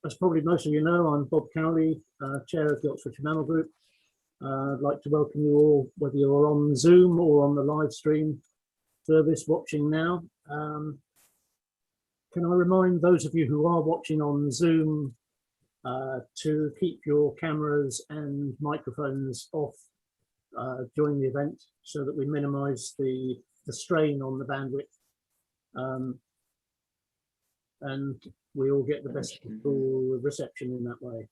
as probably most of you know, I'm Bob Cowley, Chair of the Oxfordshire Mammal Group. I'd like to welcome you all, whether you're on Zoom or on the live stream service watching now. Can I remind those of you who are watching on Zoom to keep your cameras and microphones off during the event so that we minimize the strain on the bandwidth and we all get the best possible reception in that way.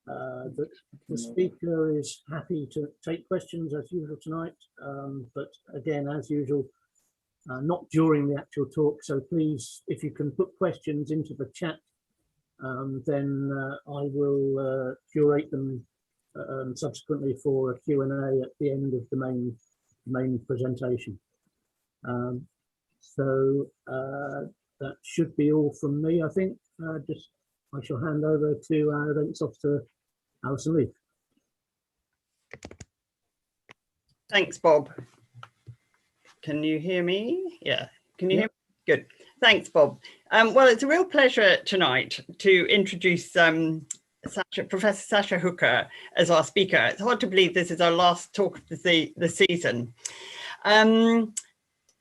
The speaker is happy to take questions as usual tonight, but again, as usual, not during the actual talk. So please, if you can put questions into the chat, then I will curate them subsequently for a Q&A at the end of the main presentation. That should be all from me, I think. I shall hand over to our events officer, Alison Leaf. Thanks, Bob. Can you hear me? Yeah, can you hear me? Good. Thanks, Bob. Well, it's a real pleasure tonight to introduce Sascha, Professor Sascha Hooker as our speaker. It's hard to believe this is our last talk of the season.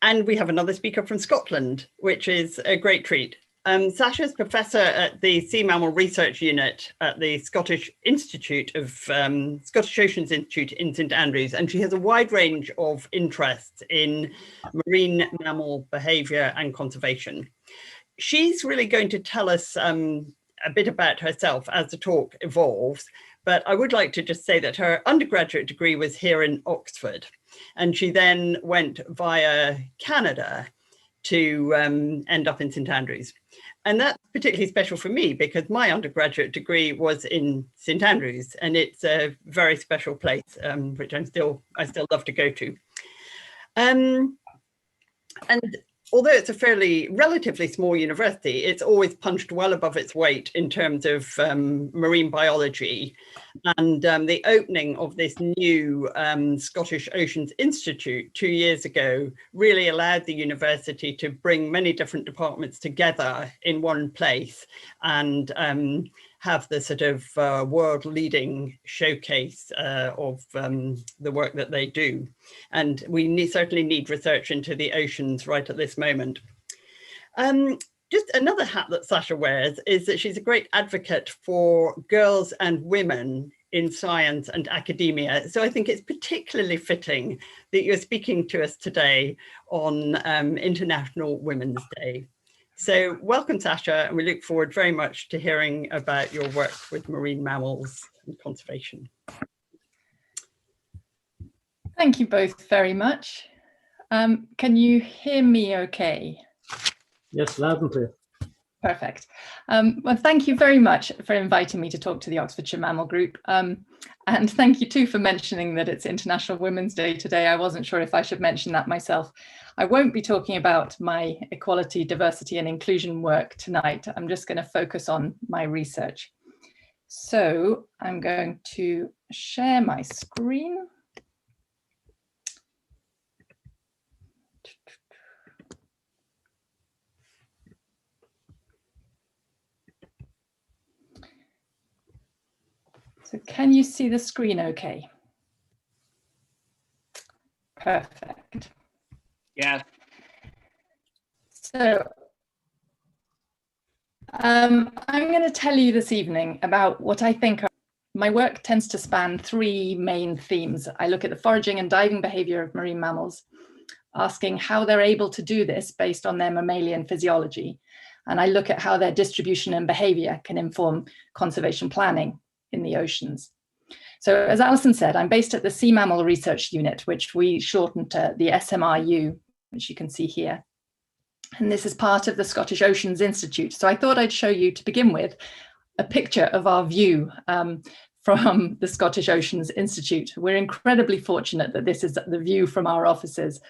And we have another speaker from Scotland, which is a great treat. Sascha is professor at the Sea Mammal Research Unit at the Scottish Oceans Institute in St Andrews, and she has a wide range of interests in marine mammal behaviour and conservation. She's really going to tell us a bit about herself as the talk evolves, but I would like to just say that her undergraduate degree was here in Oxford, and she then went via Canada to end up in St Andrews. And that's particularly special for me because my undergraduate degree was in St Andrews, and it's a very special place, which I still love to go to. And although it's a relatively small university, it's always punched well above its weight in terms of marine biology. And the opening of this new Scottish Oceans Institute 2 years ago really allowed the university to bring many different departments together in one place and have the sort of world-leading showcase of the work that they do. And we certainly need research into the oceans right at this moment. Just another hat that Sascha wears is that she's a great advocate for girls and women in science and academia. So I think it's particularly fitting that you're speaking to us today on International Women's Day. So welcome, Sascha, and we look forward very much to hearing about your work with marine mammals and conservation. Thank you both very much. Can you hear me okay? Yes, loud and clear. Perfect. Well, thank you very much for inviting me to talk to the Oxfordshire Mammal Group. And thank you too for mentioning that it's International Women's Day today. I wasn't sure if I should mention that myself. I won't be talking about my equality, diversity and inclusion work tonight. I'm just going to focus on my research. So I'm going to share my screen. So can you see the screen okay? Perfect. Yeah. So I'm going to tell you this evening about what I think my work tends to span three main themes. I look at the foraging and diving behavior of marine mammals, asking how they're able to do this based on their mammalian physiology. And I look at how their distribution and behavior can inform conservation planning in the oceans. So as Alison said, I'm based at the Sea Mammal Research Unit, which we shortened to the SMRU, which you can see here. And this is part of the Scottish Oceans Institute. So I thought I'd show you, to begin with, a picture of our view from the Scottish Oceans Institute. We're incredibly fortunate that this is the view from our offices.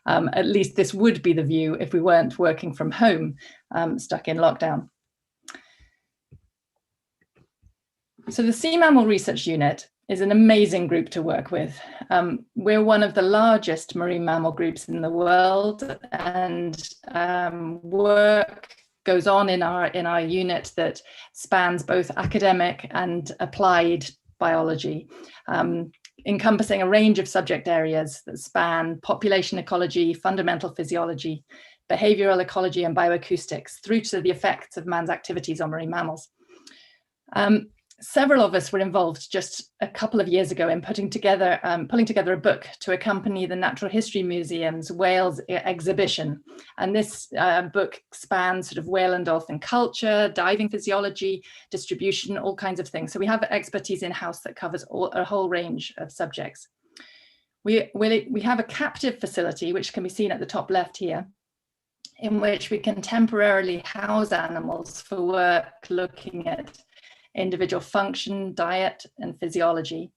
At least this would be the view if we weren't working from home, stuck in lockdown. So the Sea Mammal Research Unit is an amazing group to work with. We're one of the largest marine mammal groups in the world and work goes on in our unit that spans both academic and applied biology, encompassing a range of subject areas that span population ecology, fundamental physiology, behavioral ecology, and bioacoustics, through to the effects of man's activities on marine mammals. Several of us were involved just a couple of years ago in pulling together a book to accompany the Natural History Museum's Whales exhibition. And this book spans sort of whale and dolphin culture, diving physiology, distribution, all kinds of things. So we have expertise in-house that covers a whole range of subjects. We have a captive facility, which can be seen at the top left here, in which we can temporarily house animals for work looking at individual function, diet, and physiology.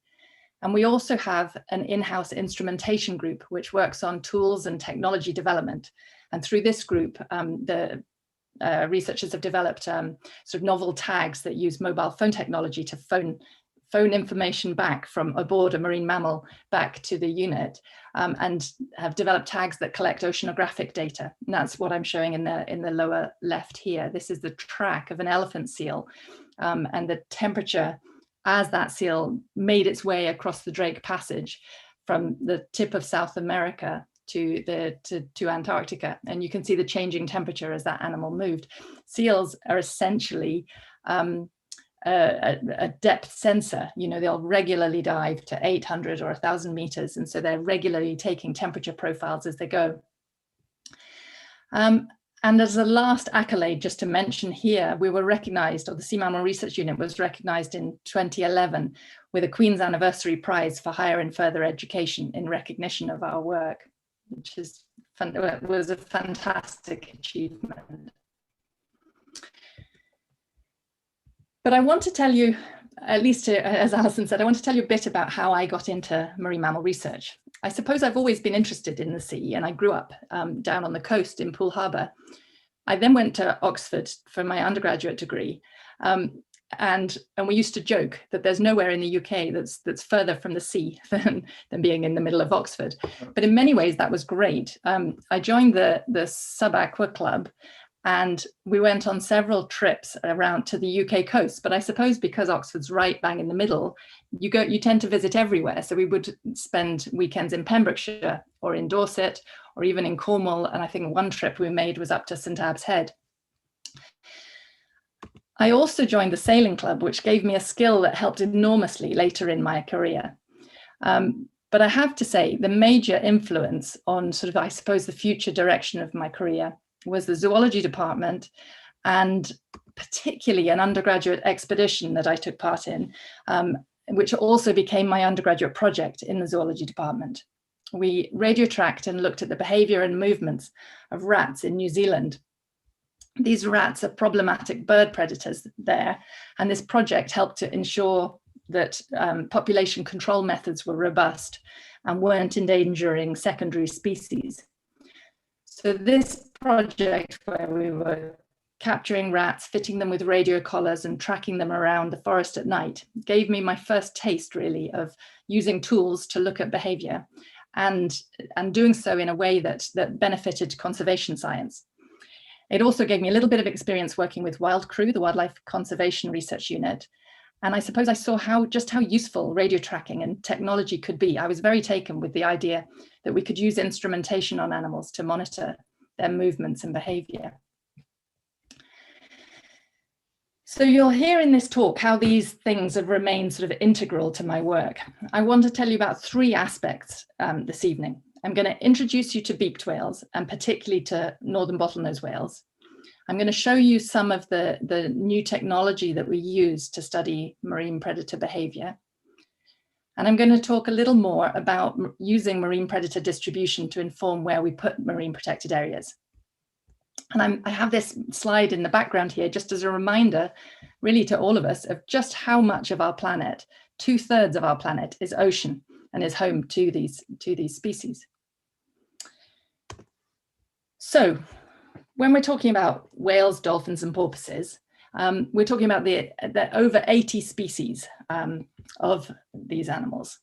And we also have an in-house instrumentation group, which works on tools and technology development. And through this group, the researchers have developed sort of novel tags that use mobile phone technology to phone information back from aboard a marine mammal back to the unit, and have developed tags that collect oceanographic data. And that's what I'm showing in the lower left here. This is the track of an elephant seal, and the temperature as that seal made its way across the Drake Passage from the tip of South America to Antarctica. And you can see the changing temperature as that animal moved. Seals are essentially a depth sensor. You know, they'll regularly dive to 800 or 1,000 meters, and so they're regularly taking temperature profiles as they go. And as a last accolade, just to mention here, we were recognized, or the Sea Mammal Research Unit was recognized in 2011 with a Queen's Anniversary Prize for Higher and Further Education in recognition of our work, which was a fantastic achievement. But I want to tell you, at least as Alison said, I want to tell you a bit about how I got into marine mammal research. I suppose I've always been interested in the sea, and I grew up down on the coast in Poole Harbour. I then went to Oxford for my undergraduate degree, and we used to joke that there's nowhere in the UK that's further from the sea than being in the middle of Oxford. But in many ways, that was great. I joined the Sub-Aqua Club, and we went on several trips around to the UK coast. But I suppose because Oxford's right bang in the middle, you tend to visit everywhere. So we would spend weekends in Pembrokeshire or in Dorset or even in Cornwall. And I think one trip we made was up to St Abbs Head. I also joined the sailing club, which gave me a skill that helped enormously later in my career. But I have to say, the major influence on sort of, I suppose, the future direction of my career was the zoology department, and particularly an undergraduate expedition that I took part in, which also became my undergraduate project in the zoology department. We radio tracked and looked at the behaviour and movements of rats in New Zealand. These rats are problematic bird predators there, and this project helped to ensure that population control methods were robust and weren't endangering secondary species. So this project, where we were capturing rats, fitting them with radio collars and tracking them around the forest at night, gave me my first taste really of using tools to look at behaviour, and doing so in a way that benefited conservation science. It also gave me a little bit of experience working with Wild Crew, the Wildlife Conservation Research Unit. And I suppose I saw just how useful radio tracking and technology could be. I was very taken with the idea that we could use instrumentation on animals to monitor their movements and behaviour. So you'll hear in this talk how these things have remained sort of integral to my work. I want to tell you about three aspects this evening. I'm going to introduce you to beaked whales, and particularly to northern bottlenose whales. I'm going to show you some of the new technology that we use to study marine predator behaviour. And I'm going to talk a little more about using marine predator distribution to inform where we put marine protected areas. And I have this slide in the background here just as a reminder, really, to all of us of just how much of our planet, 2/3 of our planet, is ocean and is home to these species. So when we're talking about whales, dolphins, and porpoises, we're talking about the over 80 species of these animals.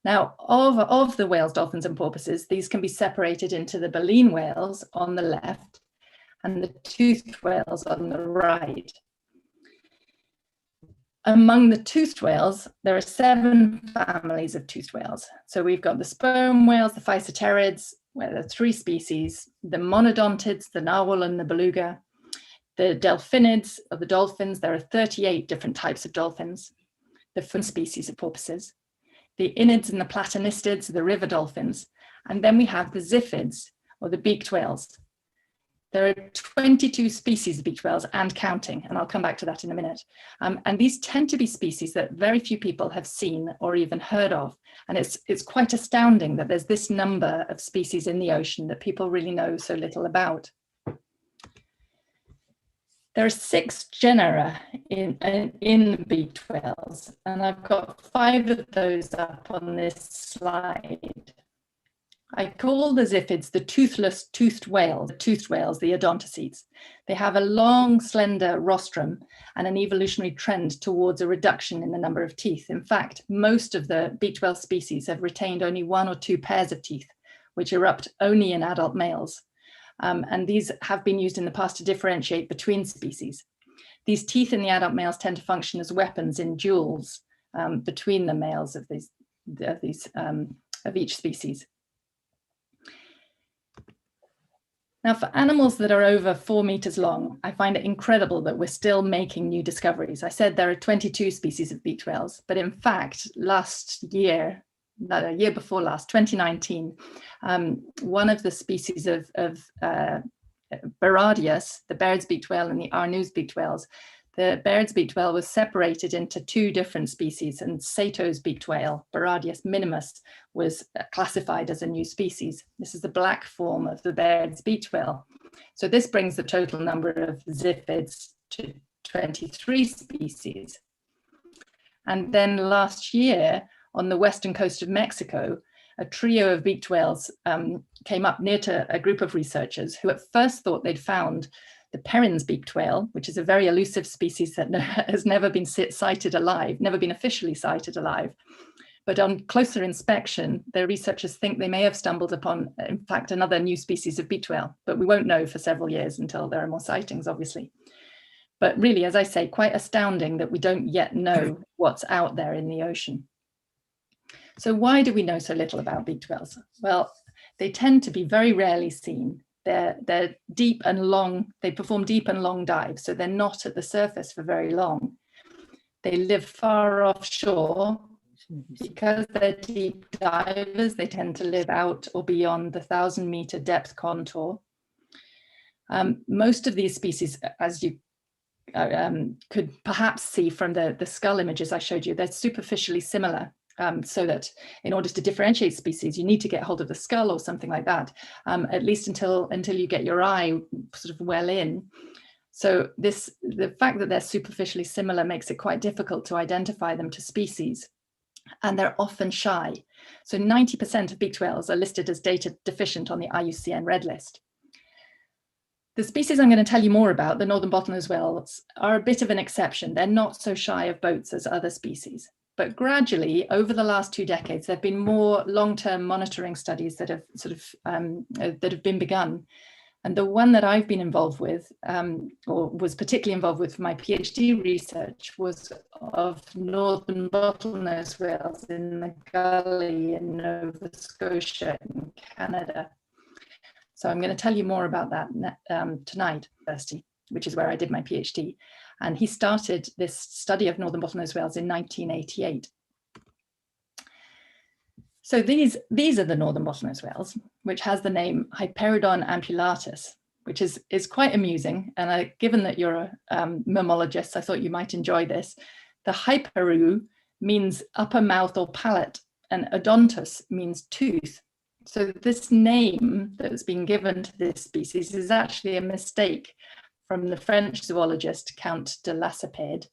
Now, of the whales, dolphins, and porpoises, these can be separated into the baleen whales on the left and the toothed whales on the right. Among the toothed whales, there are 7 families of toothed whales. So we've got the sperm whales, the physoterids, where there are 3 species, the monodontids, the narwhal and the beluga, the delphinids, or the dolphins, there are 38 different types of dolphins, the fin species of porpoises, the inids and the platanistids, the river dolphins, and then we have the ziphids, or the beaked whales. There are 22 species of beaked whales and counting, and I'll come back to that in a minute. And these tend to be species that very few people have seen or even heard of. And it's quite astounding that there's this number of species in the ocean that people really know so little about. There are 6 genera in beaked whales, and I've got 5 of those up on this slide. I call the ziphids the toothless toothed whales, the odontocetes. They have a long, slender rostrum and an evolutionary trend towards a reduction in the number of teeth. In fact, most of the beaked whale species have retained only 1 or 2 pairs of teeth, which erupt only in adult males. And these have been used in the past to differentiate between species. These teeth in the adult males tend to function as weapons in duels between the males of each species. Now, for animals that are over 4 meters long, I find it incredible that we're still making new discoveries. I said there are 22 species of beaked whales, but in fact, last year, no, year before last, 2019, one of the species of Baradius, the Baird's beaked whale and the Arnou's beaked whales, the Baird's beaked whale was separated into 2 different species, and Sato's beaked whale, Baradius minimus, was classified as a new species. This is the black form of the Baird's beaked whale. So this brings the total number of ziphids to 23 species. And then last year, on the western coast of Mexico, a trio of beaked whales came up near to a group of researchers who at first thought they'd found the Perrin's beaked whale, which is a very elusive species that has never been sighted alive, never been officially sighted alive. But on closer inspection, the researchers think they may have stumbled upon, in fact, another new species of beaked whale, but we won't know for several years until there are more sightings, obviously. But really, as I say, quite astounding that we don't yet know what's out there in the ocean. So why do we know so little about beaked whales? Well, they tend to be very rarely seen. They're deep and long, they perform deep and long dives, so they're not at the surface for very long. They live far offshore. Because they're deep divers, they tend to live out or beyond the 1,000-meter depth contour. Most of these species, as you could perhaps see from the skull images I showed you, they're superficially similar. So that in order to differentiate species, you need to get hold of the skull or something like that, at least until you get your eye sort of well in. So the fact that they're superficially similar makes it quite difficult to identify them to species, and they're often shy. So 90% of beaked whales are listed as data deficient on the IUCN Red List. The species I'm going to tell you more about, the northern bottlenose whales, are a bit of an exception. They're not so shy of boats as other species. But gradually, over the last 2 decades, there have been more long-term monitoring studies that have that have been begun. And the one that I've been involved with, or was particularly involved with for my PhD research, was of northern bottlenose whales in the Gully in Nova Scotia in Canada. So I'm going to tell you more about that tonight, which is where I did my PhD. And he started this study of northern bottlenose whales in 1988. So these are the northern bottlenose whales, which has the name Hyperodon ampullatus, which is quite amusing. And given that you're a mammologist, I thought you might enjoy this. The hyperu means upper mouth or palate, and odontus means tooth. So this name that's been given to this species is actually a mistake from the French zoologist Count de Lacepede,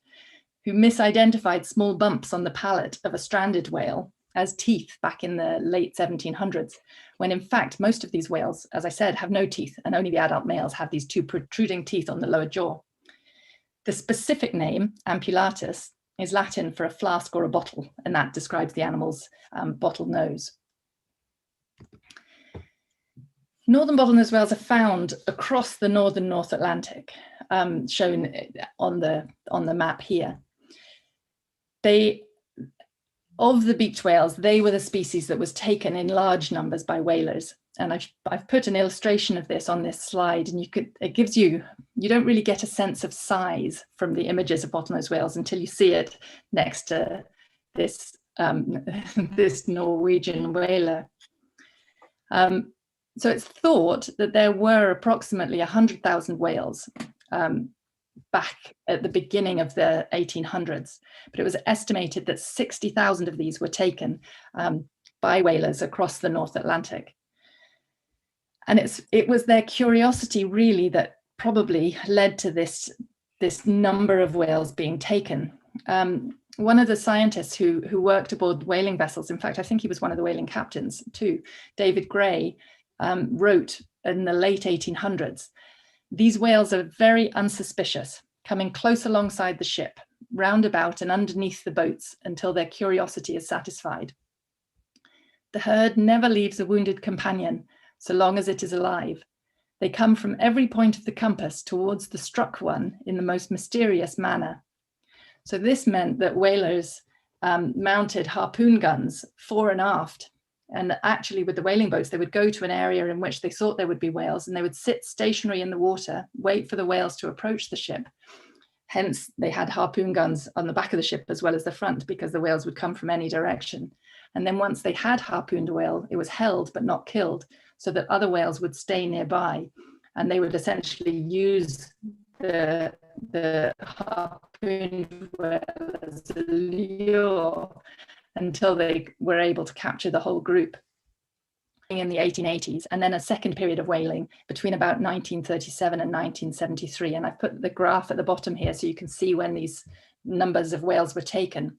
who misidentified small bumps on the palate of a stranded whale as teeth back in the late 1700s, when in fact most of these whales, as I said, have no teeth, and only the adult males have these 2 protruding teeth on the lower jaw. The specific name, ampullatus, is Latin for a flask or a bottle, and that describes the animal's bottle nose. Northern bottlenose whales are found across the northern North Atlantic, shown on the map here. Of the beaked whales, they were the species that was taken in large numbers by whalers. And I've put an illustration of this on this slide, and it gives you don't really get a sense of size from the images of bottlenose whales until you see it next to this, this Norwegian whaler. So it's thought that there were approximately 100,000 whales back at the beginning of the 1800s, but it was estimated that 60,000 of these were taken by whalers across the North Atlantic. And it was their curiosity really that probably led to this number of whales being taken. One of the scientists who worked aboard whaling vessels, in fact, I think he was one of the whaling captains too, David Gray, wrote in the late 1800s, "These whales are very unsuspicious, coming close alongside the ship, round about and underneath the boats until their curiosity is satisfied. The herd never leaves a wounded companion so long as it is alive. They come from every point of the compass towards the struck one in the most mysterious manner." So this meant that whalers mounted harpoon guns fore and aft. And actually with the whaling boats, they would go to an area in which they thought there would be whales, and they would sit stationary in the water, wait for the whales to approach the ship. Hence, they had harpoon guns on the back of the ship as well as the front, because the whales would come from any direction. And then once they had harpooned a whale, it was held but not killed, so that other whales would stay nearby. And they would essentially use the harpooned whale as a lure until they were able to capture the whole group in the 1880s, and then a second period of whaling between about 1937 and 1973. And I've put the graph at the bottom here so you can see when these numbers of whales were taken.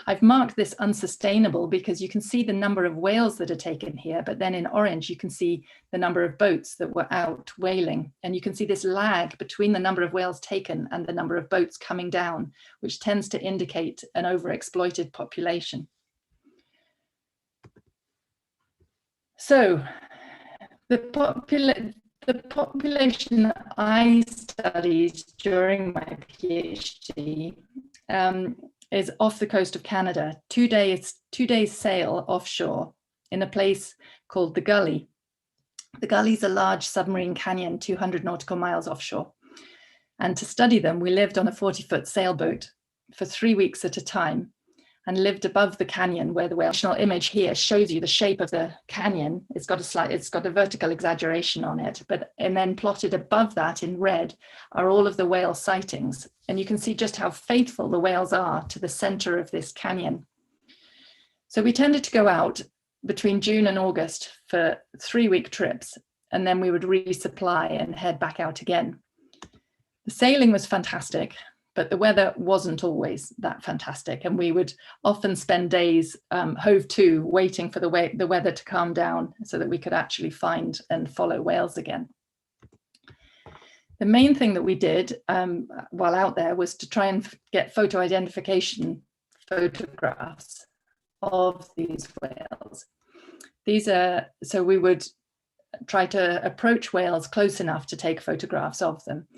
I've marked this unsustainable because you can see the number of whales that are taken here, but then in orange you can see the number of boats that were out whaling, and you can see this lag between the number of whales taken and the number of boats coming down, which tends to indicate an overexploited population. So the population that I studied during my PhD is off the coast of Canada, 2 days sail offshore in a place called the Gully. The Gully is a large submarine canyon 200 nautical miles offshore. And to study them, we lived on a 40-foot sailboat for 3 weeks at a time, and lived above the canyon where the national image here shows you the shape of the canyon. It's got a vertical exaggeration on it, and then plotted above that in red are all of the whale sightings. And you can see just how faithful the whales are to the center of this canyon. So we tended to go out between June and August for 3-week trips, and then we would resupply and head back out again. The sailing was fantastic, but the weather wasn't always that fantastic, and we would often spend days hove to waiting for the weather to calm down so that we could actually find and follow whales again. The main thing that we did while out there was to try and get photo identification photographs of these whales. So we would try to approach whales close enough to take photographs of them.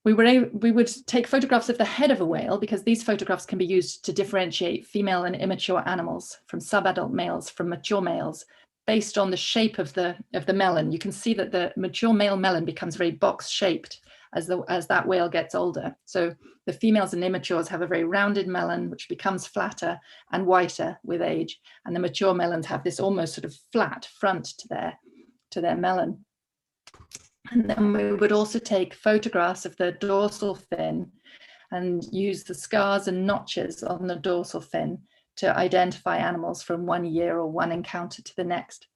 We would take photographs of the head of a whale, because these photographs can be used to differentiate female and immature animals from subadult males from mature males based on the shape of the melon. You can see that the mature male melon becomes very box shaped as that whale gets older. So the females and immatures have a very rounded melon, which becomes flatter and whiter with age. And the mature melons have this almost sort of flat front to their melon. And then we would also take photographs of the dorsal fin and use the scars and notches on the dorsal fin to identify animals from one year or one encounter to the next.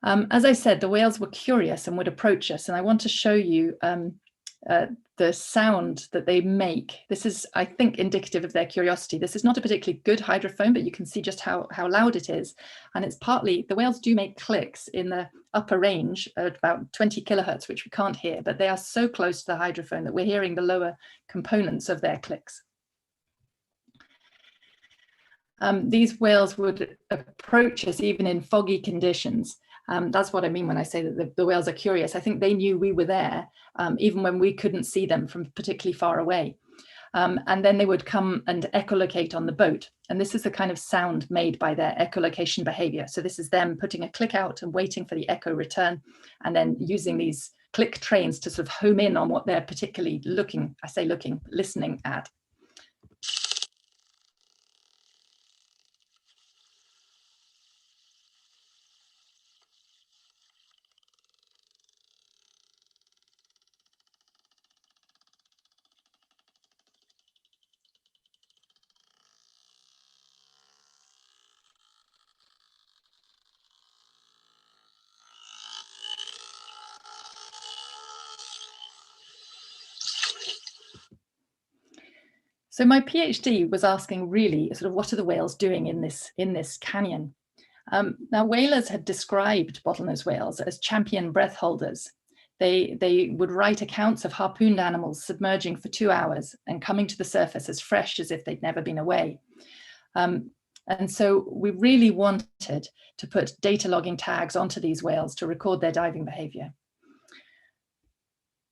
As I said, the whales were curious and would approach us, and I want to show you the sound that they make. This is, I think, indicative of their curiosity. This is not a particularly good hydrophone, but you can see just how loud it is. And it's partly, the whales do make clicks in the upper range at about 20 kilohertz, which we can't hear, but they are so close to the hydrophone that we're hearing the lower components of their clicks. These whales would approach us even in foggy conditions. That's what I mean when I say that the whales are curious. I think they knew we were there, even when we couldn't see them from particularly far away. And then they would come and echolocate on the boat. And this is the kind of sound made by their echolocation behavior. So this is them putting a click out and waiting for the echo return, and then using these click trains to sort of home in on what they're particularly listening at. So my PhD was asking really sort of what are the whales doing in this canyon? Now whalers had described bottlenose whales as champion breath holders. They would write accounts of harpooned animals submerging for 2 hours and coming to the surface as fresh as if they'd never been away. And so we really wanted to put data logging tags onto these whales to record their diving behavior.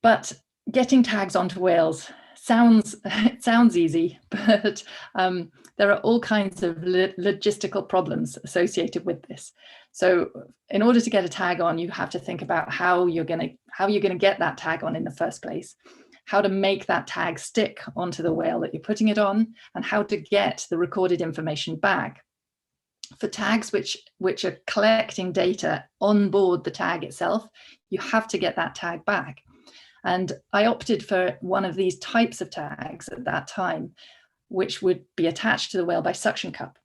But getting tags onto whales sounds easy, but there are all kinds of logistical problems associated with this. So in order to get a tag on, you have to think about how you're going to get that tag on in the first place, how to make that tag stick onto the whale that you're putting it on, and how to get the recorded information back. For tags which are collecting data on board the tag itself, you have to get that tag back. And I opted for one of these types of tags at that time, which would be attached to the whale by suction cup.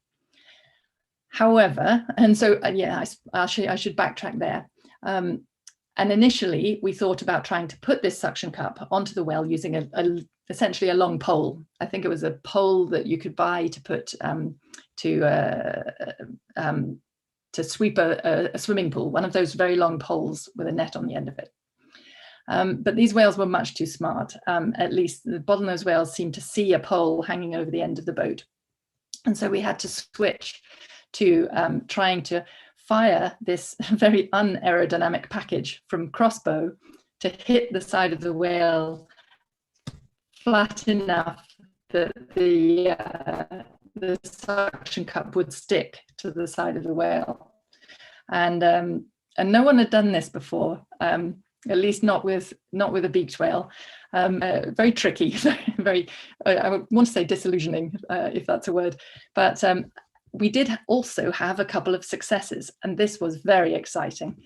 However, and so, yeah, I should backtrack there. And initially, we thought about trying to put this suction cup onto the whale using essentially a long pole. I think it was a pole that you could buy to put to sweep a swimming pool, one of those very long poles with a net on the end of it. But these whales were much too smart. At least the bottlenose whales seemed to see a pole hanging over the end of the boat. And so we had to switch to trying to fire this very unaerodynamic package from crossbow to hit the side of the whale flat enough that the suction cup would stick to the side of the whale. And no one had done this before. At least not with a beaked whale. Very tricky, very, I want to say disillusioning, if that's a word. But we did also have a couple of successes, and this was very exciting.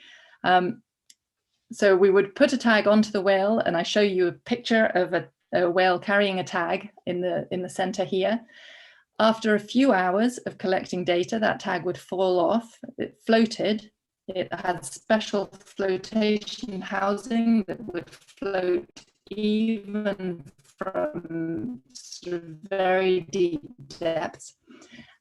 So we would put a tag onto the whale, and I show you a picture of a whale carrying a tag in the center here. After a few hours of collecting data, that tag would fall off. It floated. It had special flotation housing that would float even from sort of very deep depths.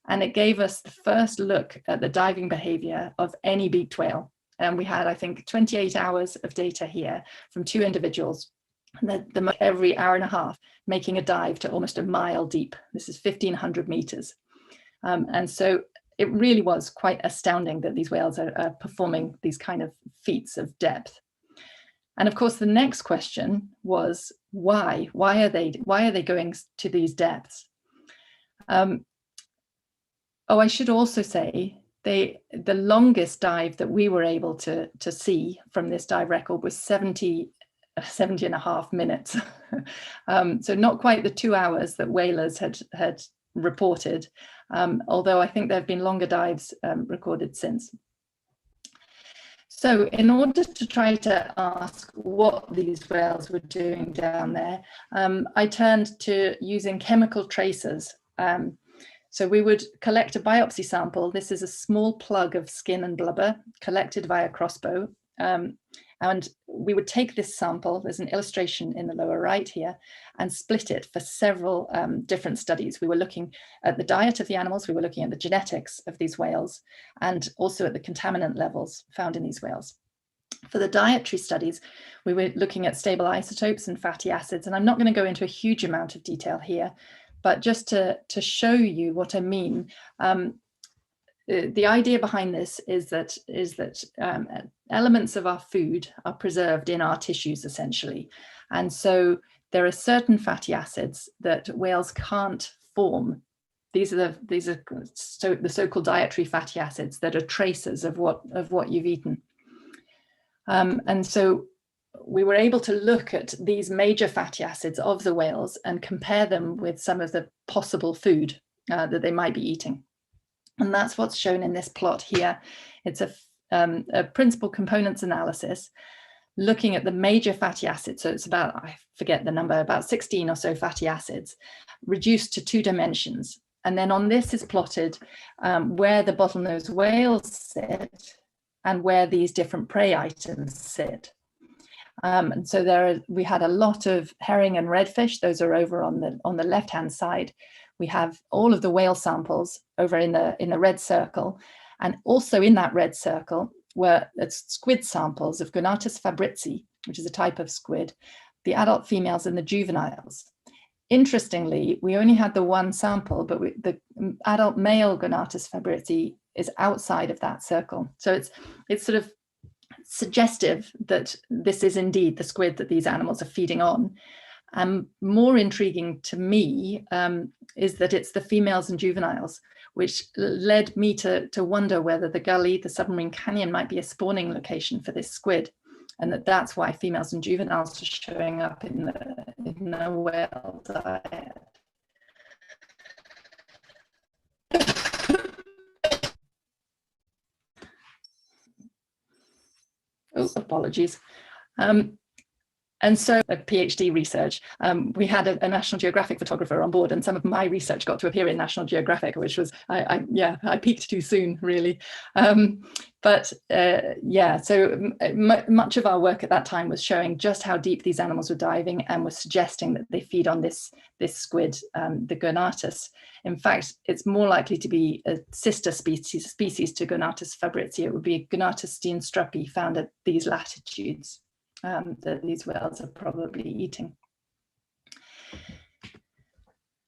And it gave us the first look at the diving behavior of any beaked whale. And we had, I think, 28 hours of data here from 2 individuals. And every hour and a half, making a dive to almost a mile deep. This is 1,500 meters. And so it really was quite astounding that these whales are performing these kind of feats of depth. And of course, the next question was why? Why are they going to these depths? Oh, I should also say the longest dive that we were able to see from this dive record was 70 and a half minutes. So not quite the 2 hours that whalers had reported, although I think there have been longer dives recorded since. So in order to try to ask what these whales were doing down there, I turned to using chemical tracers. So we would collect a biopsy sample. This is a small plug of skin and blubber collected via crossbow. And we would take this sample, there's an illustration in the lower right here, and split it for several different studies. We were looking at the diet of the animals, we were looking at the genetics of these whales, and also at the contaminant levels found in these whales. For the dietary studies, we were looking at stable isotopes and fatty acids, and I'm not going to go into a huge amount of detail here, but just to show you what I mean, the idea behind this is that elements of our food are preserved in our tissues essentially, and so there are certain fatty acids that whales can't form. These are the so-called dietary fatty acids that are traces of what you've eaten, and so we were able to look at these major fatty acids of the whales and compare them with some of the possible food that they might be eating. And that's what's shown in this plot here. It's a principal components analysis looking at the major fatty acids. So it's about, I forget the number, about 16 or so fatty acids reduced to 2 dimensions. And then on this is plotted where the bottlenose whales sit and where these different prey items sit. And so we had a lot of herring and redfish. Those are over on the left-hand side. We have all of the whale samples over in the red circle, and also in that red circle were squid samples of Gonatus fabrizi, which is a type of squid, the adult females and the juveniles. Interestingly, we only had the one sample, but the adult male Gonatus fabrizi is outside of that circle. So it's sort of suggestive that this is indeed the squid that these animals are feeding on. More intriguing to me is that it's the females and juveniles, which led me to wonder whether the gully, the submarine canyon, might be a spawning location for this squid, and that's why females and juveniles are showing up in the whale diet. Oh, apologies. And so a PhD research, we had a National Geographic photographer on board, and some of my research got to appear in National Geographic, which was, I peaked too soon, really. So much of our work at that time was showing just how deep these animals were diving, and was suggesting that they feed on this squid, the Gonatus. In fact, it's more likely to be a sister species to Gonatus fabrizi. It would be Gonatus steenstruppi, found at these latitudes. That these whales are probably eating.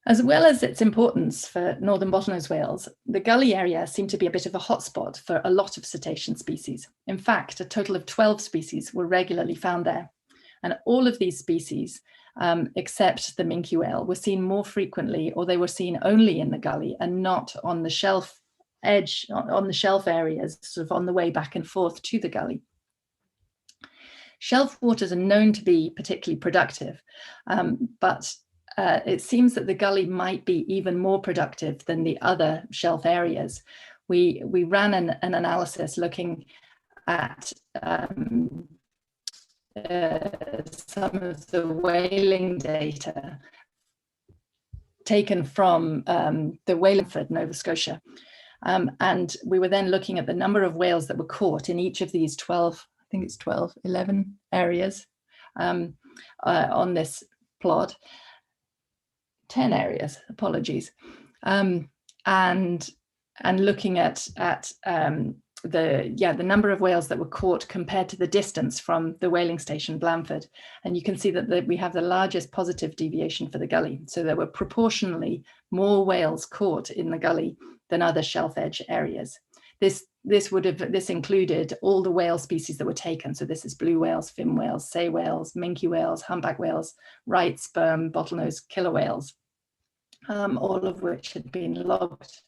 As well as its importance for northern bottlenose whales, the gully area seemed to be a bit of a hotspot for a lot of cetacean species. In fact, a total of 12 species were regularly found there. And all of these species, except the minke whale, were seen more frequently, or they were seen only in the gully and not on the shelf edge, on the shelf areas, sort of on the way back and forth to the gully. Shelf waters are known to be particularly productive, but it seems that the gully might be even more productive than the other shelf areas. We ran an analysis looking at some of the whaling data taken from the Whalingford, Nova Scotia. And we were then looking at the number of whales that were caught in each of these 11 areas on this plot. 10 areas, apologies, and looking at the number of whales that were caught compared to the distance from the whaling station Blandford, and you can see that we have the largest positive deviation for the gully. So there were proportionally more whales caught in the gully than other shelf edge areas. This included all the whale species that were taken. So this is blue whales, fin whales, sei whales, minke whales, humpback whales, right, sperm, bottlenose, killer whales, all of which had been logged.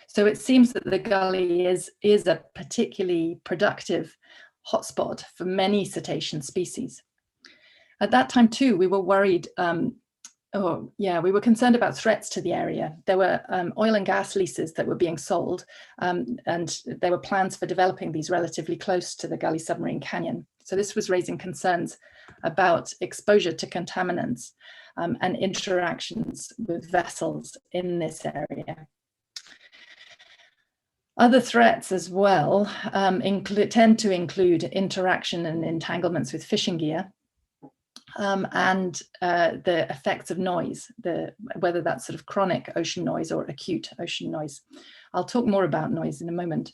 So it seems that the gully is a particularly productive hotspot for many cetacean species. At that time too, we were worried, we were concerned about threats to the area. There were oil and gas leases that were being sold, and there were plans for developing these relatively close to the Gully submarine canyon. So this was raising concerns about exposure to contaminants and interactions with vessels in this area. Other threats as well tend to include interaction and entanglements with fishing gear, and the effects of noise, whether that's sort of chronic ocean noise or acute ocean noise. I'll talk more about noise in a moment.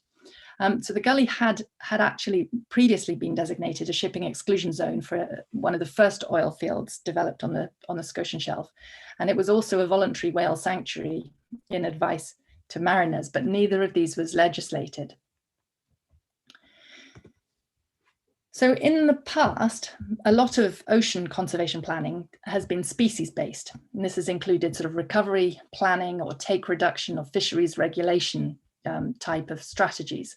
So the gully had actually previously been designated a shipping exclusion zone for one of the first oil fields developed on the Scotian shelf, and it was also a voluntary whale sanctuary in advice to mariners, but neither of these was legislated. So in the past, a lot of ocean conservation planning has been species-based. And this has included sort of recovery planning or take reduction or fisheries regulation type of strategies.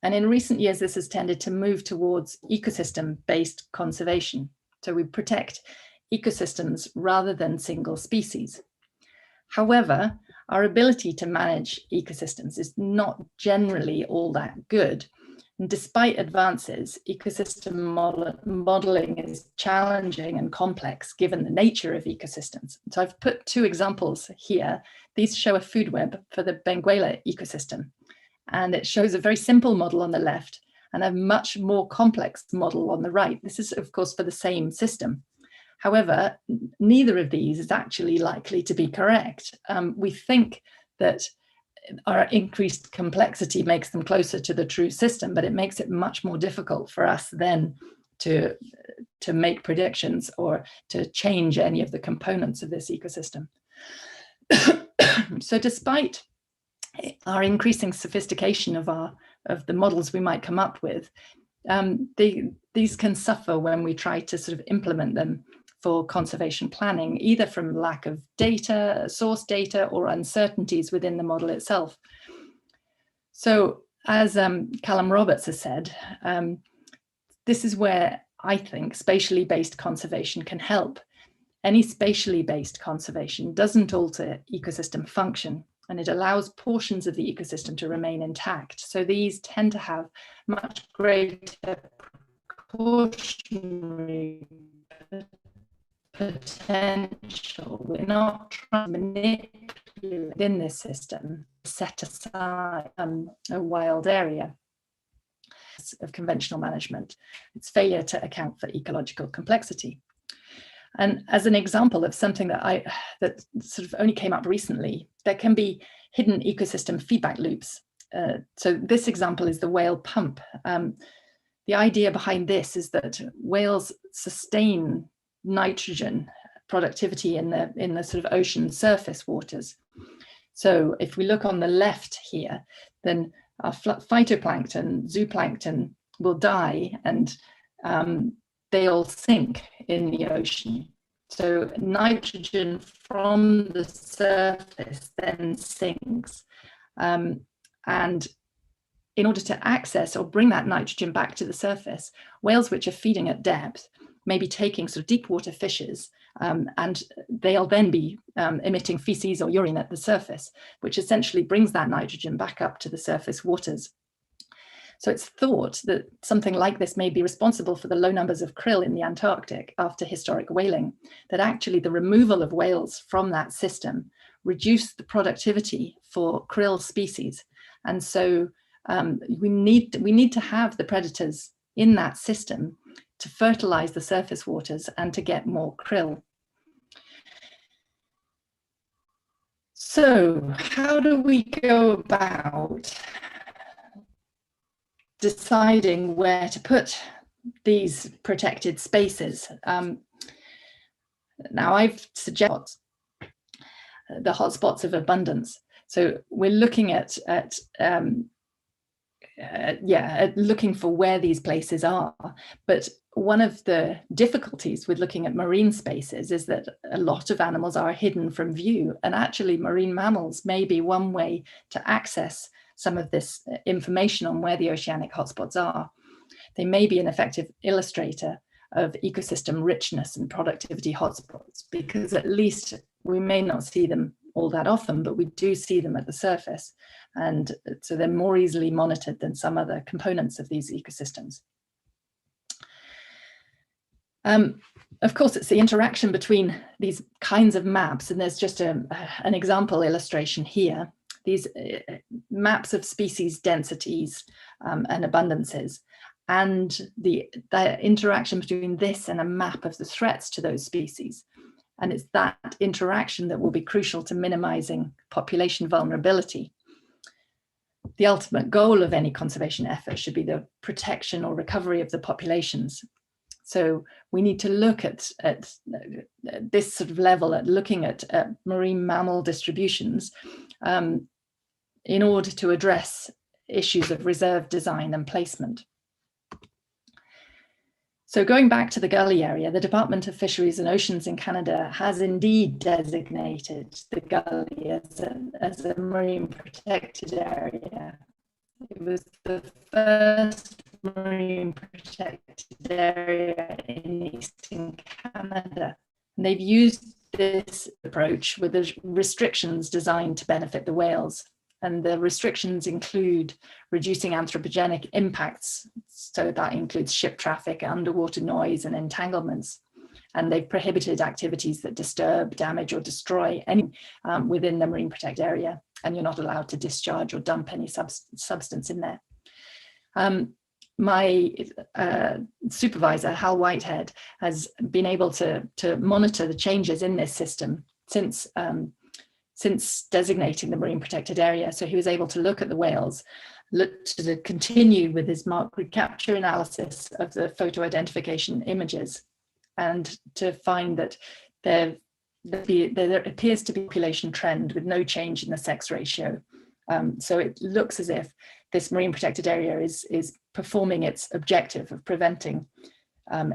And in recent years, this has tended to move towards ecosystem-based conservation. So we protect ecosystems rather than single species. However, our ability to manage ecosystems is not generally all that good. And despite advances, ecosystem modeling is challenging and complex given the nature of ecosystems. So I've put two examples here. These show a food web for the Benguela ecosystem. And it shows a very simple model on the left and a much more complex model on the right. This is, of course, for the same system. However, neither of these is actually likely to be correct. We think that our increased complexity makes them closer to the true system, but it makes it much more difficult for us then to make predictions or to change any of the components of this ecosystem. So despite our increasing sophistication of the models we might come up with, these can suffer when we try to sort of implement them for conservation planning, either from lack of data, source data, or uncertainties within the model itself. So as Callum Roberts has said, this is where I think spatially based conservation can help. Any spatially based conservation doesn't alter ecosystem function, and it allows portions of the ecosystem to remain intact. So these tend to have much greater precautionary potential. We're not trying to manipulate within this system, set aside a wild area of conventional management. It's failure to account for ecological complexity. And as an example of something that sort of only came up recently, there can be hidden ecosystem feedback loops. So this example is the whale pump. The idea behind this is that whales sustain nitrogen productivity in the sort of ocean surface waters. So if we look on the left here, then our phytoplankton, zooplankton will die and they all sink in the ocean. So nitrogen from the surface then sinks. And in order to access or bring that nitrogen back to the surface, whales which are feeding at depth may be taking sort of deep water fishes, and they'll then be emitting feces or urine at the surface, which essentially brings that nitrogen back up to the surface waters. So it's thought that something like this may be responsible for the low numbers of krill in the Antarctic after historic whaling, that actually the removal of whales from that system reduced the productivity for krill species. And so we need to have the predators in that system to fertilize the surface waters and to get more krill. So how do we go about deciding where to put these protected spaces? Now I've suggested the hotspots of abundance. So we're looking at looking for where these places are. But one of the difficulties with looking at marine spaces is that a lot of animals are hidden from view, and actually marine mammals may be one way to access some of this information on where the oceanic hotspots are. They may be an effective illustrator of ecosystem richness and productivity hotspots, because at least we may not see them all that often, but we do see them at the surface. And so they're more easily monitored than some other components of these ecosystems. Of course, it's the interaction between these kinds of maps, and there's just an example illustration here. These maps of species densities and abundances, and the interaction between this and a map of the threats to those species. And it's that interaction that will be crucial to minimizing population vulnerability. The ultimate goal of any conservation effort should be the protection or recovery of the populations. So we need to look at this sort of level, at looking at marine mammal distributions in order to address issues of reserve design and placement. So going back to the Gully area, the Department of Fisheries and Oceans in Canada has indeed designated the Gully as a marine protected area. It was the first marine protected area in eastern Canada. And they've used this approach with the restrictions designed to benefit the whales. And the restrictions include reducing anthropogenic impacts. So that includes ship traffic, underwater noise, and entanglements. And they've prohibited activities that disturb, damage, or destroy any within the marine protected area. And you're not allowed to discharge or dump any substance in there. My supervisor, Hal Whitehead, has been able to monitor the changes in this system since designating the marine protected area. So he was able to look at the whales, look to continue with his mark recapture analysis of the photo identification images, and to find that there appears to be a population trend with no change in the sex ratio. So it looks as if this marine protected area is performing its objective of preventing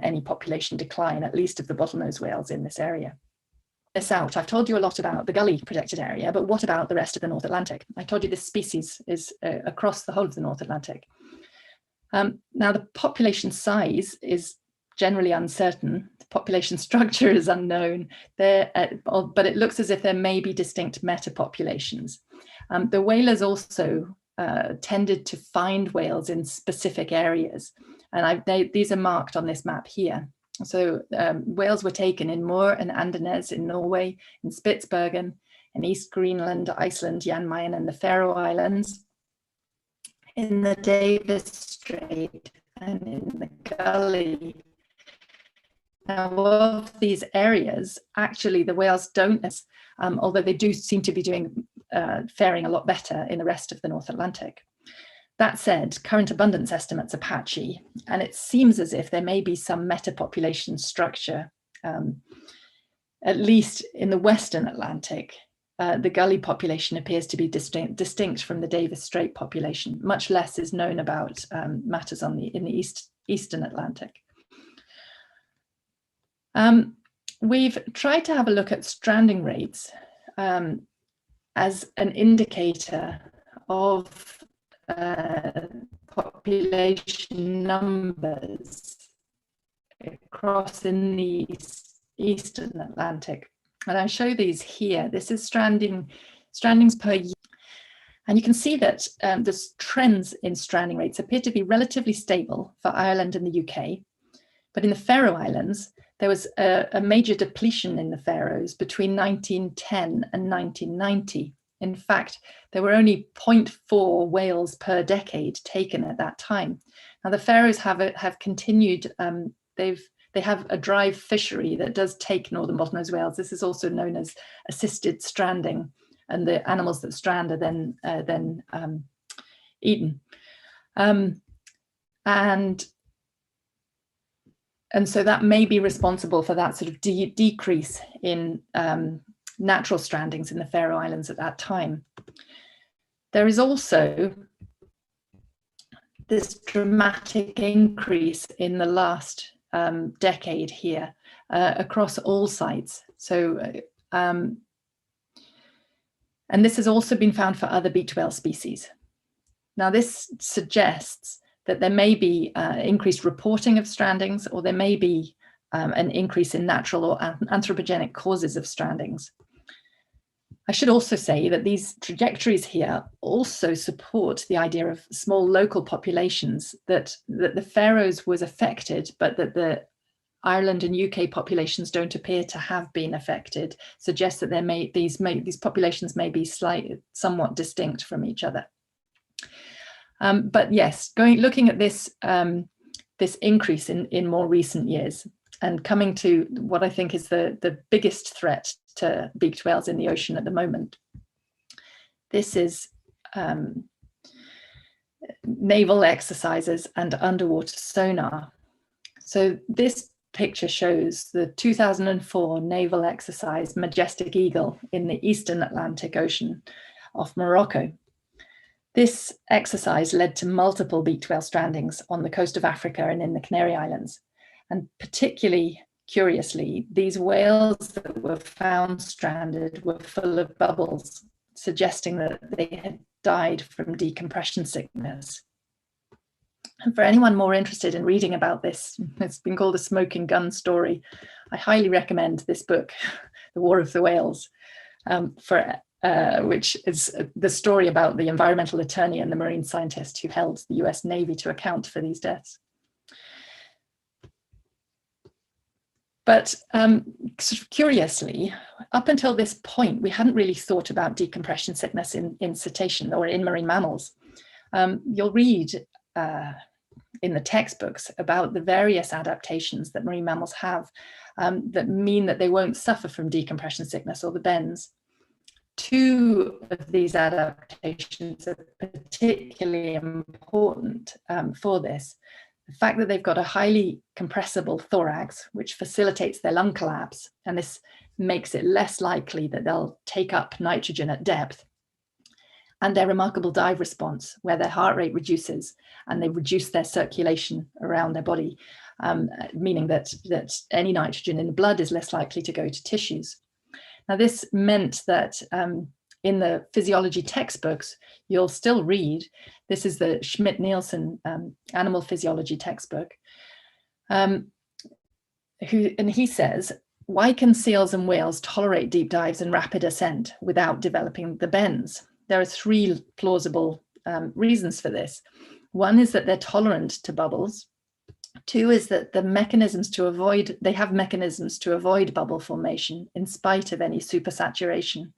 any population decline, at least of the bottlenose whales in this area. I've told you a lot about the Gully protected area, but what about the rest of the North Atlantic? I told you this species is across the whole of the North Atlantic. Now the population size is generally uncertain. The population structure is unknown, but it looks as if there may be distinct metapopulations. The whalers also tended to find whales in specific areas, and these are marked on this map here. So whales were taken in Moore and Andenes in Norway, in Spitsbergen, in East Greenland, Iceland, Jan Mayen, and the Faroe Islands, in the Davis Strait, and in the Gully. Now, of these areas, actually the whales don't, although they do seem to be faring a lot better in the rest of the North Atlantic. That said, current abundance estimates are patchy, and it seems as if there may be some metapopulation structure, at least in the Western Atlantic. The Gully population appears to be distinct from the Davis Strait population. Much less is known about matters in the Eastern Atlantic. We've tried to have a look at stranding rates as an indicator of population numbers across in the Eastern Atlantic. And I show these here. This is strandings per year. And you can see that the trends in stranding rates appear to be relatively stable for Ireland and the UK. But in the Faroe Islands, there was a major depletion in the Faroes between 1910 and 1990. In fact, there were only 0.4 whales per decade taken at that time. Now the Faroes have continued, they have a dry fishery that does take northern bottlenose whales. This is also known as assisted stranding, and the animals that strand are then eaten. And so that may be responsible for that sort of decrease in natural strandings in the Faroe Islands at that time. There is also this dramatic increase in the last decade here across all sites. So, and this has also been found for other beaked whale species. Now, this suggests that there may be increased reporting of strandings, or there may be an increase in natural or anthropogenic causes of strandings. I should also say that these trajectories here also support the idea of small local populations, that the Faroes was affected, but that the Ireland and UK populations don't appear to have been affected, suggests that these populations may be somewhat distinct from each other. But yes, looking at this this increase in more recent years, and coming to what I think is the biggest threat to beaked whales in the ocean at the moment. This is naval exercises and underwater sonar. So this picture shows the 2004 naval exercise Majestic Eagle in the Eastern Atlantic Ocean off Morocco. This exercise led to multiple beaked whale strandings on the coast of Africa and in the Canary Islands. And particularly curiously, these whales that were found stranded were full of bubbles, suggesting that they had died from decompression sickness. And for anyone more interested in reading about this, it's been called a smoking gun story. I highly recommend this book, The War of the Whales, which is the story about the environmental attorney and the marine scientist who held the US Navy to account for these deaths. But sort of curiously, up until this point, we hadn't really thought about decompression sickness in cetacean or in marine mammals. You'll read in the textbooks about the various adaptations that marine mammals have that mean that they won't suffer from decompression sickness or the bends. Two of these adaptations are particularly important for this. The fact that they've got a highly compressible thorax, which facilitates their lung collapse, and this makes it less likely that they'll take up nitrogen at depth, and their remarkable dive response, where their heart rate reduces and they reduce their circulation around their body, meaning that any nitrogen in the blood is less likely to go to tissues. Now, this meant that in the physiology textbooks, you'll still read, this is the Schmidt-Nielsen animal physiology textbook, and he says, why can seals and whales tolerate deep dives and rapid ascent without developing the bends? There are three plausible reasons for this. One is that they're tolerant to bubbles. Two is that the mechanisms to avoid, they have mechanisms to avoid bubble formation in spite of any supersaturation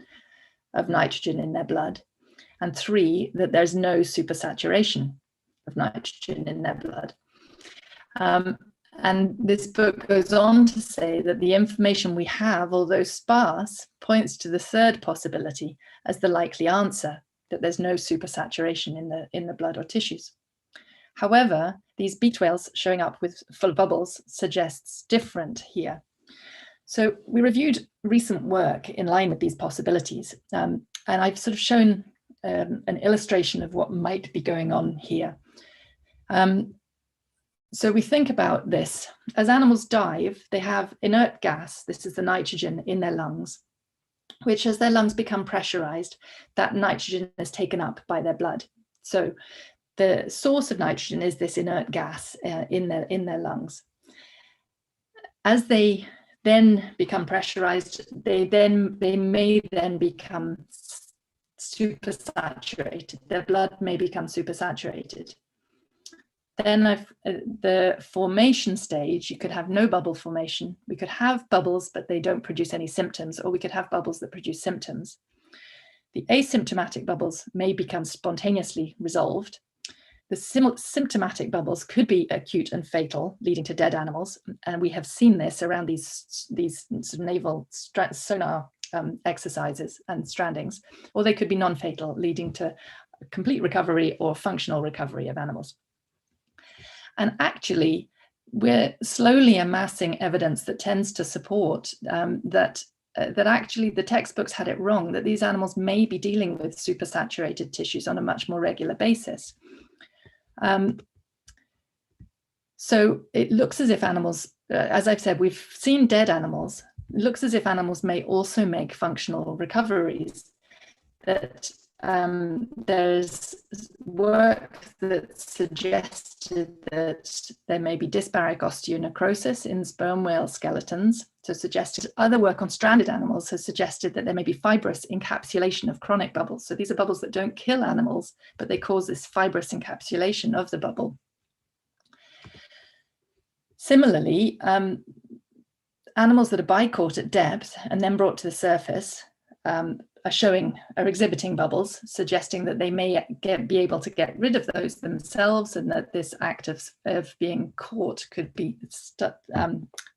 of nitrogen in their blood. And three, that there's no supersaturation of nitrogen in their blood. And this book goes on to say that the information we have, although sparse, points to the third possibility as the likely answer, that there's no supersaturation in the blood or tissues. However, these beaked whales showing up with full bubbles suggests different here. So we reviewed recent work in line with these possibilities, and I've sort of shown an illustration of what might be going on here. So we think about this. As animals dive, they have inert gas, this is the nitrogen in their lungs, which as their lungs become pressurized, that nitrogen is taken up by their blood. So the source of nitrogen is this inert gas in their lungs. As they then become pressurized, they may then become supersaturated. Their blood may become supersaturated. Then the formation stage, you could have no bubble formation. We could have bubbles, but they don't produce any symptoms, or we could have bubbles that produce symptoms. The asymptomatic bubbles may become spontaneously resolved. The symptomatic bubbles could be acute and fatal, leading to dead animals. And we have seen this around these sort of naval sonar exercises and strandings, or they could be non-fatal, leading to complete recovery or functional recovery of animals. And actually, we're slowly amassing evidence that tends to support that actually the textbooks had it wrong, that these animals may be dealing with supersaturated tissues on a much more regular basis. So it looks as if animals, as I've said, we've seen dead animals. It looks as if animals may also make functional recoveries. That there's work that suggested that there may be dysbaric osteonecrosis in sperm whale skeletons. So suggested other work on stranded animals has suggested that there may be fibrous encapsulation of chronic bubbles. So these are bubbles that don't kill animals, but they cause this fibrous encapsulation of the bubble. Similarly, animals that are bicaught at depth and then brought to the surface are exhibiting bubbles, suggesting that they may be able to get rid of those themselves, and that this act of being caught could be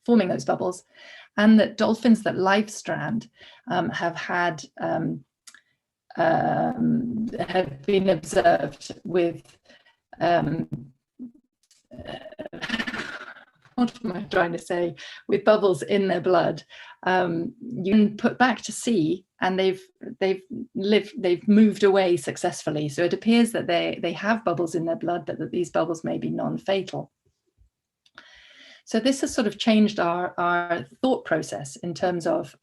forming those bubbles, and that dolphins that life strand have been observed with what am I trying to say? With bubbles in their blood you can put back to sea, and they've moved away successfully. So it appears that they have bubbles in their blood, but that these bubbles may be non-fatal. So this has sort of changed our thought process in terms of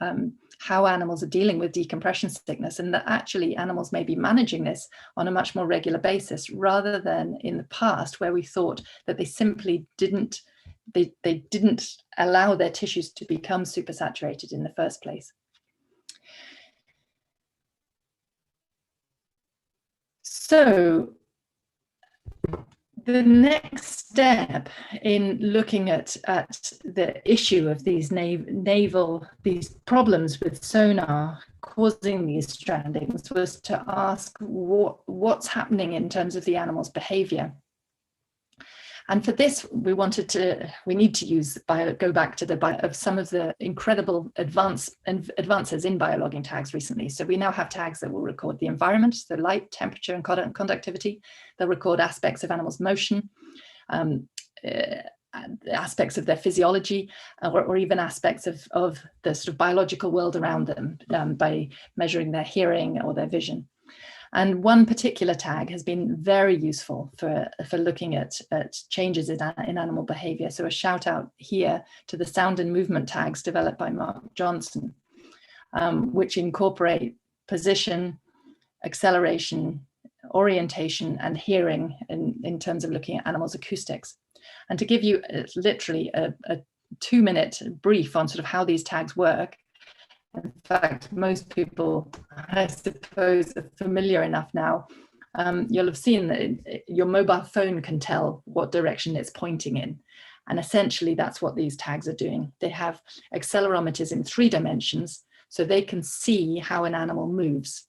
how animals are dealing with decompression sickness, and that actually animals may be managing this on a much more regular basis, rather than in the past where we thought that they simply didn't allow their tissues to become supersaturated in the first place. So the next step in looking at the issue of these these problems with sonar causing these strandings was to ask what's happening in terms of the animal's behavior. And for this, we need to go back to some of the incredible advances in biologging tags recently. So we now have tags that will record the environment, so light, temperature, and conductivity. They'll record aspects of animals' motion, aspects of their physiology, or even aspects of the sort of biological world around them by measuring their hearing or their vision. And one particular tag has been very useful for looking at changes in animal behavior. So a shout out here to the sound and movement tags developed by Mark Johnson, which incorporate position, acceleration, orientation, and hearing in terms of looking at animals' acoustics. And to give you literally a 2-minute brief on sort of how these tags work. In fact, most people, I suppose, are familiar enough now. You'll have seen that your mobile phone can tell what direction it's pointing in. And essentially, that's what these tags are doing. They have accelerometers in 3 dimensions, so they can see how an animal moves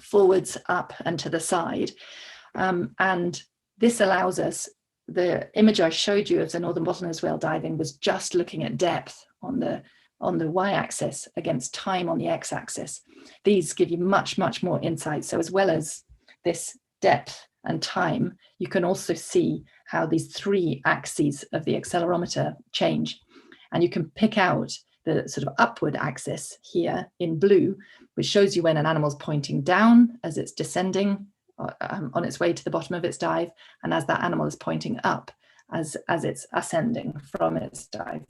forwards, up, and to the side. And this allows us, the image I showed you of the northern bottlenose whale diving was just looking at depth on the y-axis against time on the x-axis. These give you much, much more insight. So as well as this depth and time, you can also see how these 3 axes of the accelerometer change. And you can pick out the sort of upward axis here in blue, which shows you when an animal's pointing down as it's descending on its way to the bottom of its dive, and as that animal is pointing up as it's ascending from its dive.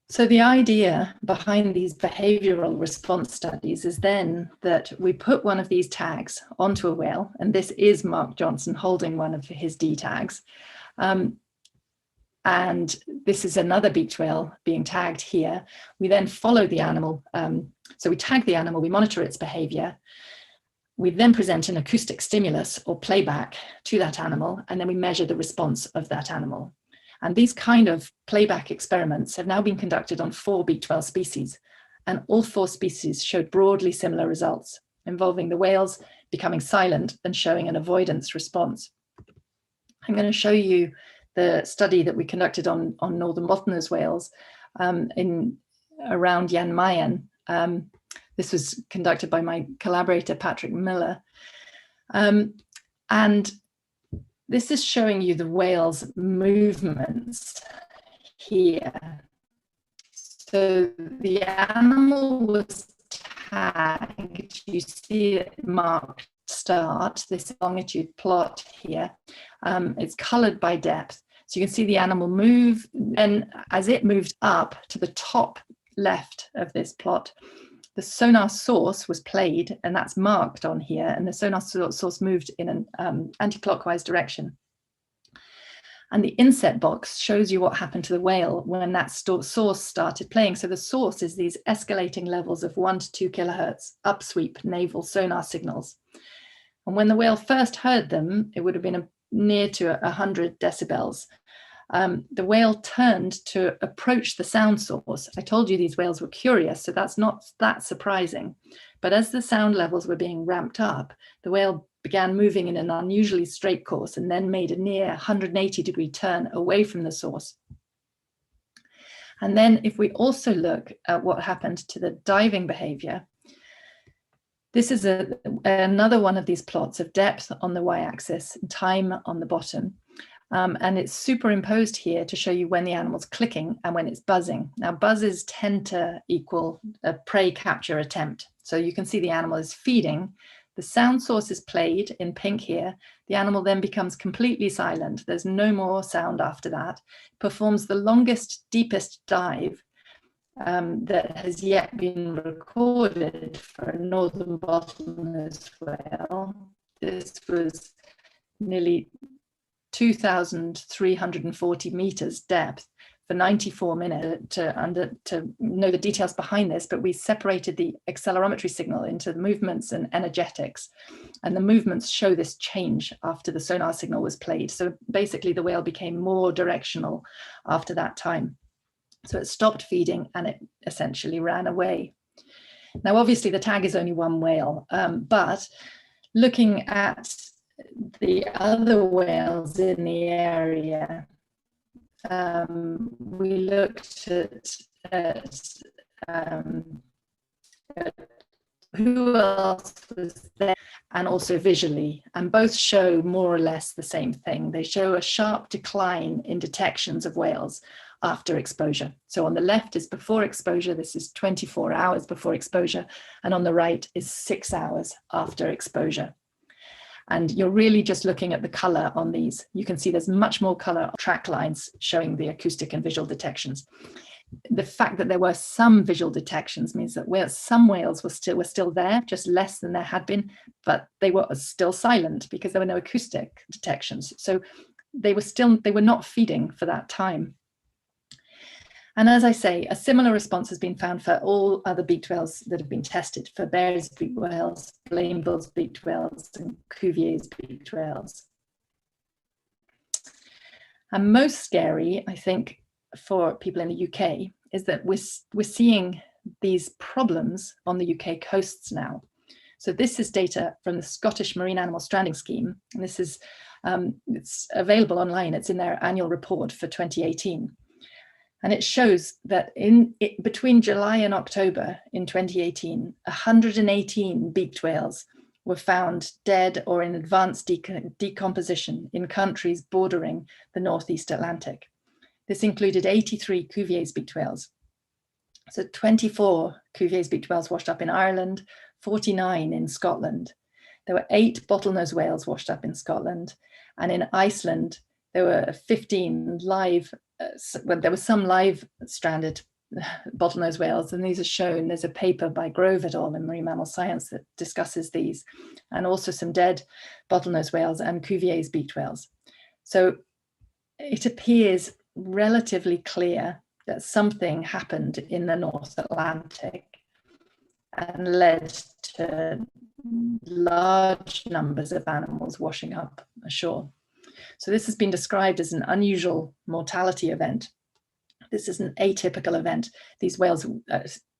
So the idea behind these behavioral response studies is then that we put one of these tags onto a whale, and this is Mark Johnson holding one of his D tags. And this is another beaked whale being tagged here. We then follow the animal. So we tag the animal, we monitor its behavior. We then present an acoustic stimulus or playback to that animal, and then we measure the response of that animal. And these kind of playback experiments have now been conducted on 4 beaked whale species, and all 4 species showed broadly similar results, involving the whales becoming silent and showing an avoidance response. I'm going to show you the study that we conducted on northern bottlenose whales around Jan Mayen. This was conducted by my collaborator, Patrick Miller. And this is showing you the whale's movements here. So the animal was tagged. You see it marked start, this longitude plot here. It's colored by depth. So you can see the animal move, and as it moved up to the top left of this plot, the sonar source was played, and that's marked on here, and the sonar source moved in an anti-clockwise direction. And the inset box shows you what happened to the whale when that source started playing. So the source is these escalating levels of 1 to 2 kilohertz upsweep naval sonar signals. And when the whale first heard them, it would have been near to 100 decibels. The whale turned to approach the sound source. I told you these whales were curious, so that's not that surprising. But as the sound levels were being ramped up, the whale began moving in an unusually straight course and then made a near 180-degree turn away from the source. And then if we also look at what happened to the diving behavior, this is another one of these plots of depth on the y-axis and time on the bottom. And it's superimposed here to show you when the animal's clicking and when it's buzzing. Now, buzzes tend to equal a prey capture attempt. So you can see the animal is feeding. The sound source is played in pink here. The animal then becomes completely silent. There's no more sound after that. Performs the longest, deepest dive that has yet been recorded for a northern bottlenose whale. This was nearly 2,340 meters depth for 94 minutes. To know the details behind this, but we separated the accelerometry signal into the movements and energetics, and the movements show this change after the sonar signal was played. So basically the whale became more directional after that time. So it stopped feeding and it essentially ran away. Now, obviously the tag is only one whale, but looking at the other whales in the area, we looked at who else was there, and also visually, and both show more or less the same thing. They show a sharp decline in detections of whales after exposure. So on the left is before exposure, this is 24 hours before exposure, and on the right is 6 hours after exposure. And you're really just looking at the color on these. You can see there's much more color track lines showing the acoustic and visual detections. The fact that there were some visual detections means that some whales were still there, just less than there had been, but they were still silent because there were no acoustic detections. So they were not feeding for that time. And as I say, a similar response has been found for all other beaked whales that have been tested, for Bear's beaked whales, Blainville's beaked whales, and Cuvier's beaked whales. And most scary, I think, for people in the UK is that we're seeing these problems on the UK coasts now. So this is data from the Scottish Marine Animal Stranding Scheme, and this is it's available online. It's in their annual report for 2018. And it shows that between July and October in 2018, 118 beaked whales were found dead or in advanced decomposition in countries bordering the Northeast Atlantic. This included 83 Cuvier's beaked whales. So 24 Cuvier's beaked whales washed up in Ireland, 49 in Scotland. There were 8 bottlenose whales washed up in Scotland. And in Iceland, there were 15 live, there were some live stranded bottlenose whales, and these are shown. There's a paper by Grove et al. In Marine Mammal Science that discusses these, and also some dead bottlenose whales and Cuvier's beaked whales. So it appears relatively clear that something happened in the North Atlantic and led to large numbers of animals washing up ashore. So this has been described as an unusual mortality event. This is an atypical event. These whales,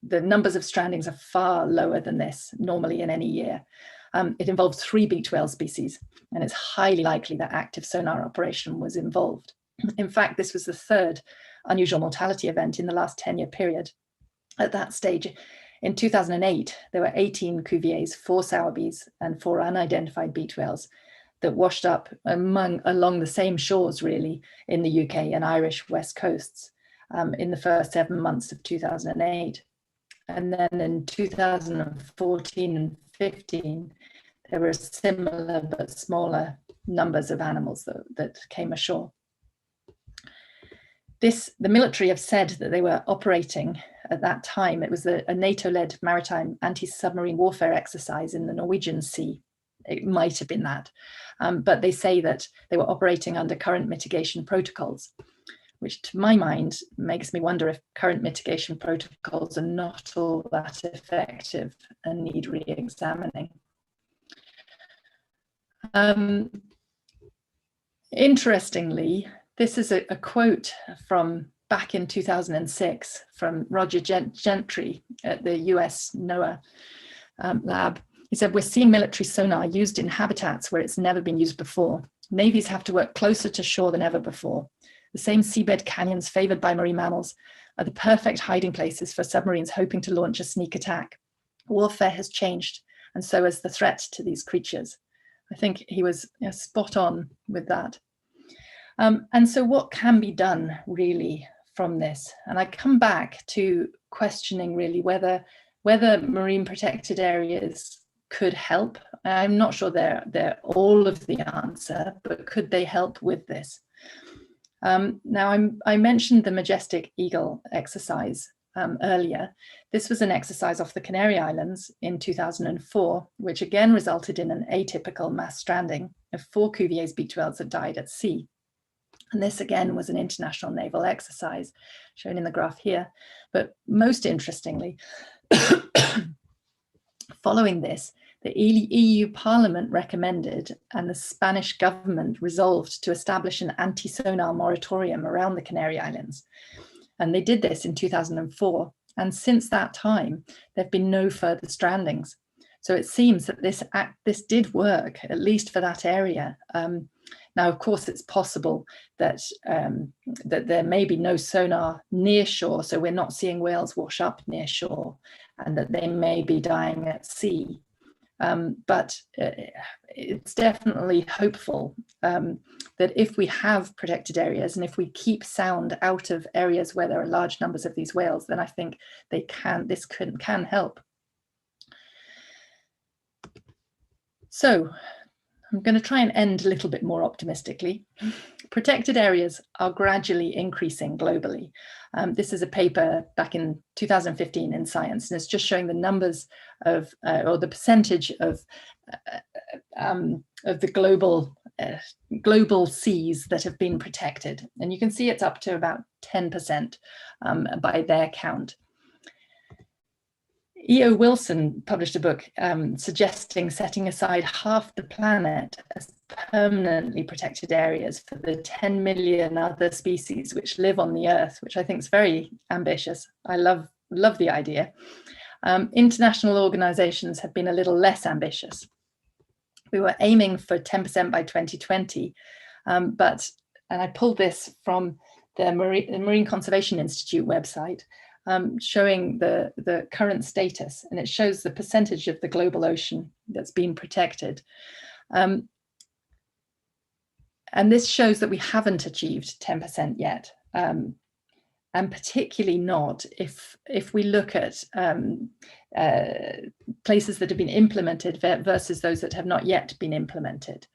the numbers of strandings are far lower than this normally in any year. It involves 3 beaked whale species, and it's highly likely that active sonar operation was involved. In fact, this was the 3rd unusual mortality event in the last 10-year period. At that stage, in 2008, there were 18 Cuviers, 4 sowerbies, and 4 unidentified beaked whales that washed up along the same shores, really, in the UK and Irish west coasts in the first 7 months of 2008. And then in 2014 and 15, there were similar but smaller numbers of animals that came ashore. The military have said that they were operating at that time. It was a NATO-led maritime anti-submarine warfare exercise in the Norwegian Sea. It might have been that, but they say that they were operating under current mitigation protocols, which to my mind makes me wonder if current mitigation protocols are not all that effective and need re-examining. Interestingly, this is a quote from back in 2006 from Roger Gentry at the US NOAA lab. He said, "We're seeing military sonar used in habitats where it's never been used before. Navies have to work closer to shore than ever before. The same seabed canyons favored by marine mammals are the perfect hiding places for submarines hoping to launch a sneak attack. Warfare has changed, and so has the threat to these creatures." I think he was spot on with that. And so what can be done really from this? And I come back to questioning really whether marine protected areas could help. I'm not sure they're all of the answer, but could they help with this? Now, I mentioned the majestic eagle exercise earlier. This was an exercise off the Canary Islands in 2004, which again resulted in an atypical mass stranding of 4 Cuvier's beach whales that died at sea. And this again was an international naval exercise shown in the graph here. But most interestingly, following this, the EU Parliament recommended and the Spanish government resolved to establish an anti-sonar moratorium around the Canary Islands. And they did this in 2004. And since that time, there have been no further strandings. So it seems that this did work, at least for that area. Now, of course, it's possible that, that there may be no sonar near shore, so we're not seeing whales wash up near shore, and that they may be dying at sea. But it's definitely hopeful that if we have protected areas and if we keep sound out of areas where there are large numbers of these whales, then I think this can help. So I'm going to try and end a little bit more optimistically. Protected areas are gradually increasing globally. This is a paper back in 2015 in Science, and it's just showing the numbers of, or the percentage of the global seas that have been protected. And you can see it's up to about 10% by their count. E.O. Wilson published a book suggesting setting aside half the planet as permanently protected areas for the 10 million other species which live on the Earth, which I think is very ambitious. I love the idea. International organizations have been a little less ambitious. We were aiming for 10% by 2020, and I pulled this from the Marine Conservation Institute website, showing the current status, and it shows the percentage of the global ocean that's been protected. And this shows that we haven't achieved 10% yet, and particularly not if we look at places that have been implemented versus those that have not yet been implemented.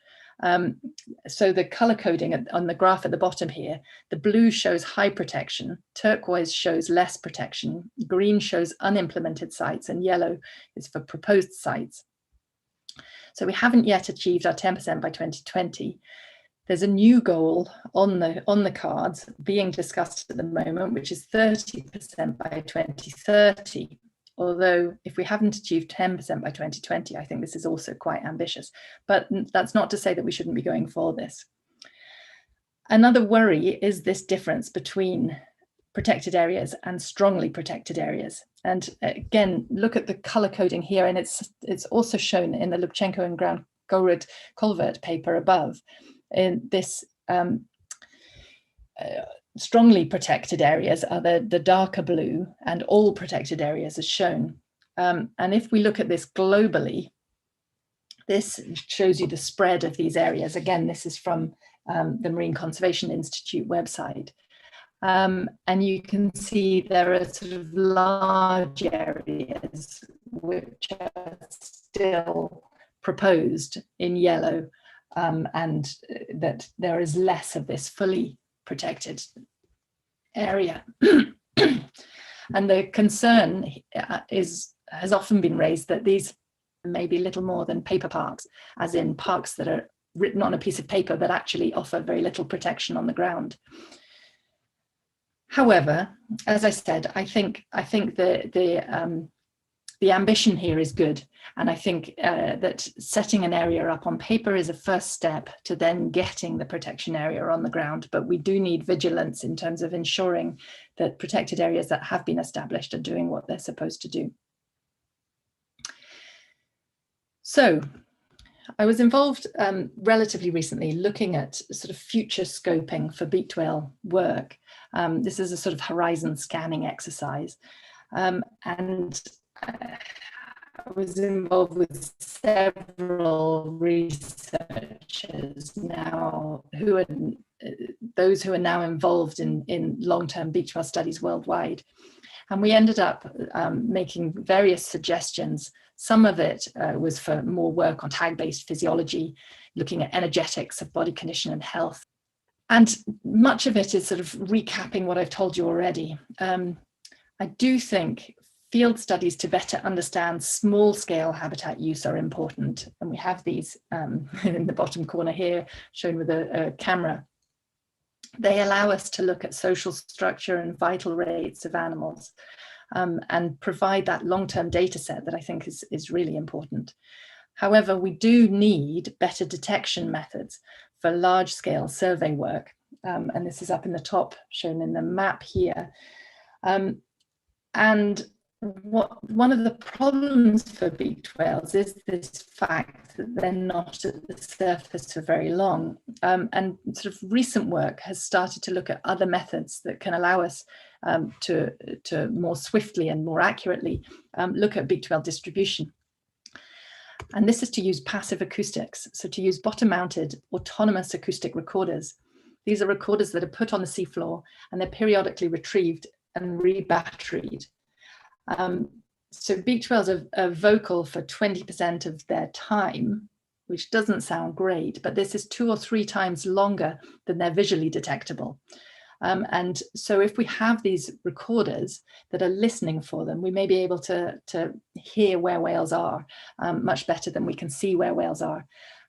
So the color coding on the graph at the bottom here, the blue shows high protection, turquoise shows less protection, green shows unimplemented sites, and yellow is for proposed sites. So we haven't yet achieved our 10% by 2020. There's a new goal on the cards being discussed at the moment, which is 30% by 2030. Although if we haven't achieved 10% by 2020, I think this is also quite ambitious, but that's not to say that we shouldn't be going for this. Another worry is this difference between protected areas and strongly protected areas. And again, look at the color coding here, and it's also shown in the Lubchenco and Grant-Colvert paper above. In this strongly protected areas are the darker blue, and all protected areas are shown. And if we look at this globally, this shows you the spread of these areas. Again, this is from the Marine Conservation Institute website. And you can see there are sort of large areas which are still proposed in yellow, and that there is less of this fully protected area. And the concern has often been raised that these may be little more than paper parks, as in parks that are written on a piece of paper but actually offer very little protection on the ground. However, as I said, I think the ambition here is good, and I think that setting an area up on paper is a first step to then getting the protection area on the ground, but we do need vigilance in terms of ensuring that protected areas that have been established are doing what they're supposed to do. So I was involved relatively recently looking at sort of future scoping for beaked whale work. This is a sort of horizon scanning exercise, and I was involved with several researchers now who are those who are now involved in long-term beach whale studies worldwide. And we ended up making various suggestions. Some of it was for more work on tag-based physiology, looking at energetics of body condition and health. And much of it is sort of recapping what I've told you already. I do think field studies to better understand small-scale habitat use are important. And we have these in the bottom corner here, shown with a camera. They allow us to look at social structure and vital rates of animals and provide that long-term data set that I think is really important. However, we do need better detection methods for large-scale survey work. And this is up in the top, shown in the map here. And one of the problems for beaked whales is this fact that they're not at the surface for very long. And sort of recent work has started to look at other methods that can allow us to more swiftly and more accurately look at beaked whale distribution. And this is to use passive acoustics, so to use bottom-mounted autonomous acoustic recorders. These are recorders that are put on the seafloor and they're periodically retrieved and re-batteried. So beaked whales are vocal for 20% of their time, which doesn't sound great, but this is 2 or 3 times longer than they're visually detectable. And so if we have these recorders that are listening for them, we may be able to hear where whales are much better than we can see where whales are.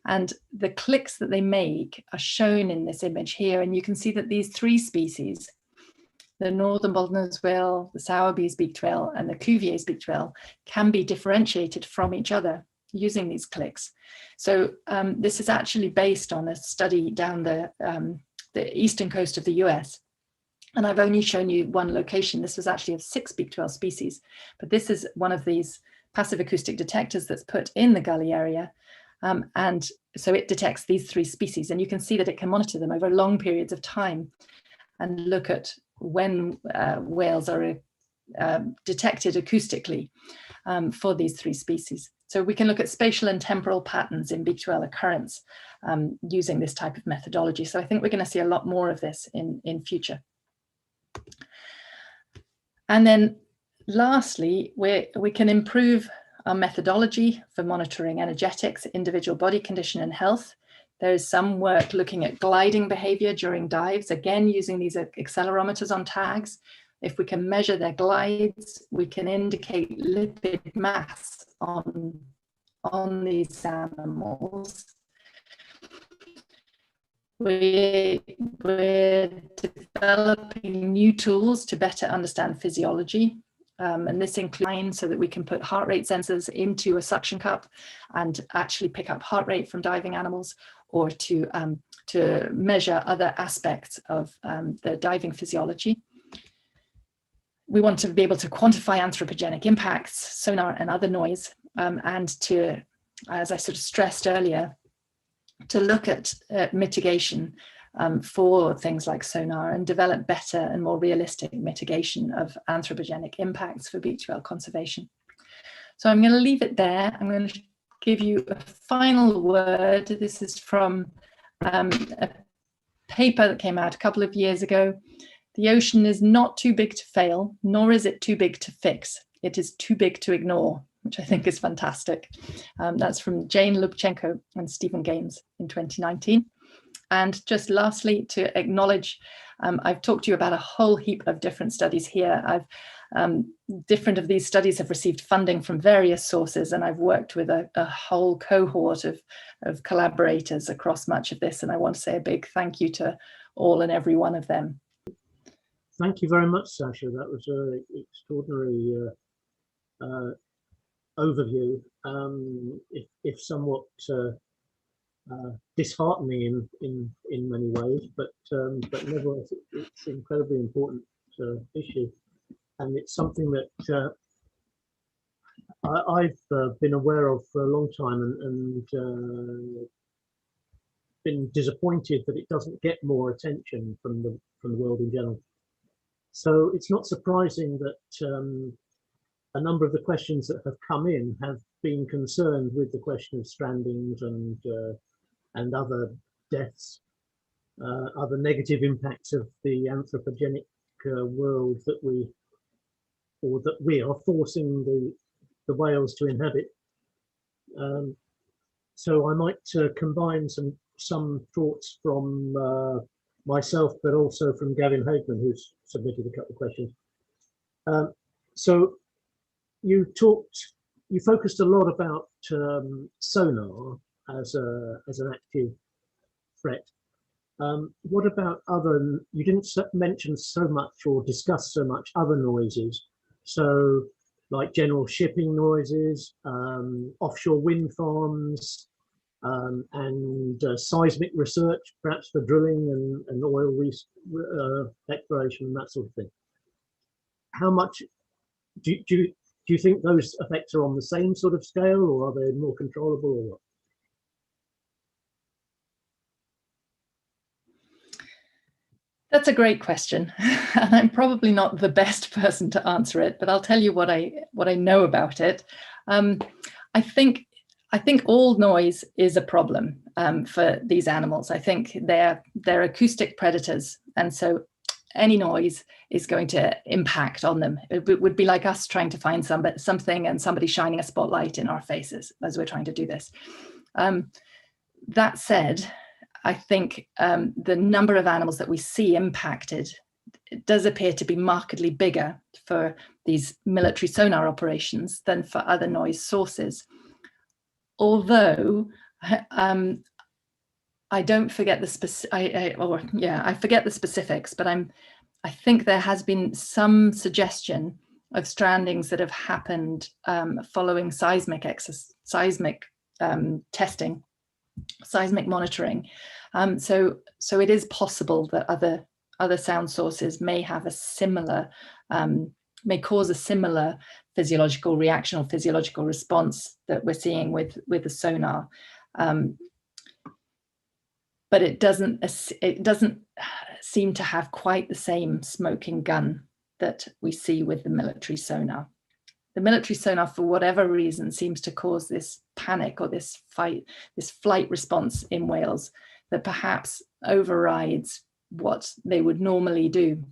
And the clicks that they make are shown in this image here. And you can see that these 3 species, the northern bottlenose whale, the Sowerby's beaked whale, and the Cuvier's beaked whale, can be differentiated from each other using these clicks. So this is actually based on a study down the eastern coast of the US. And I've only shown you one location. This was actually of 6 beaked whale species, but this is one of these passive acoustic detectors that's put in the gully area. And so it detects these 3 species, and you can see that it can monitor them over long periods of time and look at when whales are detected acoustically for these 3 species. So we can look at spatial and temporal patterns in beaked whale occurrence using this type of methodology. So I think we're going to see a lot more of this in future. And then lastly, we can improve our methodology for monitoring energetics, individual body condition and health. There is some work looking at gliding behavior during dives, again, using these accelerometers on tags. If we can measure their glides, we can indicate lipid mass on these animals. We're developing new tools to better understand physiology. And this includes so that we can put heart rate sensors into a suction cup and actually pick up heart rate from diving animals, or to measure other aspects of the diving physiology. We want to be able to quantify anthropogenic impacts, sonar and other noise, and to, as I sort of stressed earlier, to look at mitigation for things like sonar and develop better and more realistic mitigation of anthropogenic impacts for beaked whale conservation. So I'm going to leave it there. I'm going to give you a final word. This is from a paper that came out a couple of years ago. The ocean is not too big to fail, nor is it too big to fix. It is too big to ignore, which I think is fantastic. That's from Jane Lubchenco and Stephen Games in 2019. And just lastly, to acknowledge, I've talked to you about a whole heap of different studies here. Different of these studies have received funding from various sources, and I've worked with a whole cohort of collaborators across much of this. And I want to say a big thank you to all and every one of them. Thank you very much, Sascha. That was an extraordinary overview, if somewhat disheartening in many ways, but nevertheless, it's an incredibly important issue, and it's something that I've been aware of for a long time, and been disappointed that it doesn't get more attention from the world in general. So it's not surprising that a number of the questions that have come in have been concerned with the question of strandings and other deaths, other negative impacts of the anthropogenic world that we are forcing the whales to inhabit. So I might combine some thoughts from myself, but also from Gavin Hageman, who's submitted a couple of questions. So you focused a lot about sonar as an active threat. What about you didn't mention so much or discuss so much other noises. So like general shipping noises, offshore wind farms, and seismic research, perhaps for drilling and oil exploration and that sort of thing. How much do you think those effects are on the same sort of scale, or are they more controllable, or what? That's a great question, and I'm probably not the best person to answer it, but I'll tell you what I know about it. I think all noise is a problem for these animals. I think they're acoustic predators, and so any noise is going to impact on them. It would be like us trying to find something and somebody shining a spotlight in our faces as we're trying to do this. That said, I think the number of animals that we see impacted, it does appear to be markedly bigger for these military sonar operations than for other noise sources. Although I don't forget I forget the specifics, but I think there has been some suggestion of strandings that have happened following seismic testing, seismic monitoring. So it is possible that other sound sources may have a similar, may cause a similar physiological reaction or physiological response that we're seeing with the sonar. But it doesn't seem to have quite the same smoking gun that we see with the military sonar. The military sonar, for whatever reason, seems to cause this panic or this flight response in whales that perhaps overrides what they would normally do.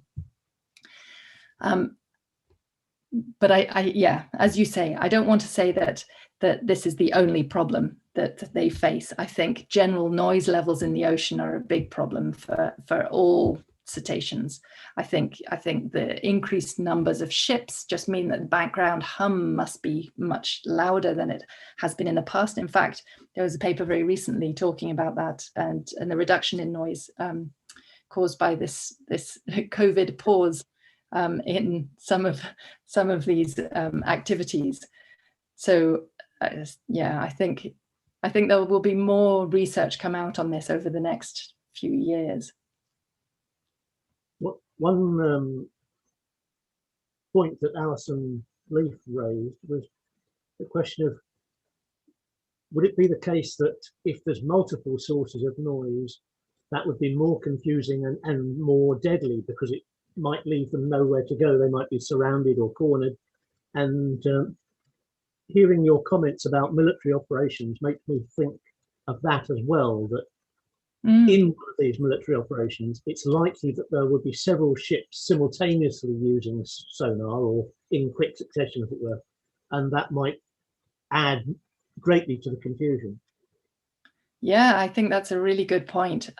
But as you say, I don't want to say that this is the only problem that they face. I think general noise levels in the ocean are a big problem for all cetaceans. I think the increased numbers of ships just mean that the background hum must be much louder than it has been in the past. In fact, there was a paper very recently talking about that and the reduction in noise caused by this COVID pause in some of these activities. So I think there will be more research come out on this over the next few years. One point that Alison Leaf raised was the question of, would it be the case that if there's multiple sources of noise, that would be more confusing and more deadly, because it might leave them nowhere to go. They might be surrounded or cornered. And hearing your comments about military operations makes me think of that as well, that in one of these military operations, it's likely that there would be several ships simultaneously using sonar, or in quick succession, as it were, and that might add greatly to the confusion. Yeah, I think that's a really good point.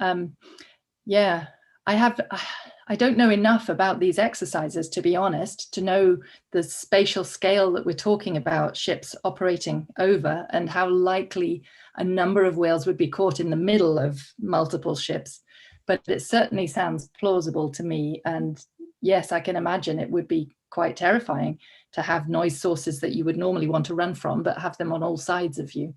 I don't know enough about these exercises, to be honest, to know the spatial scale that we're talking about ships operating over and how likely a number of whales would be caught in the middle of multiple ships. But it certainly sounds plausible to me. And yes, I can imagine it would be quite terrifying to have noise sources that you would normally want to run from, but have them on all sides of you.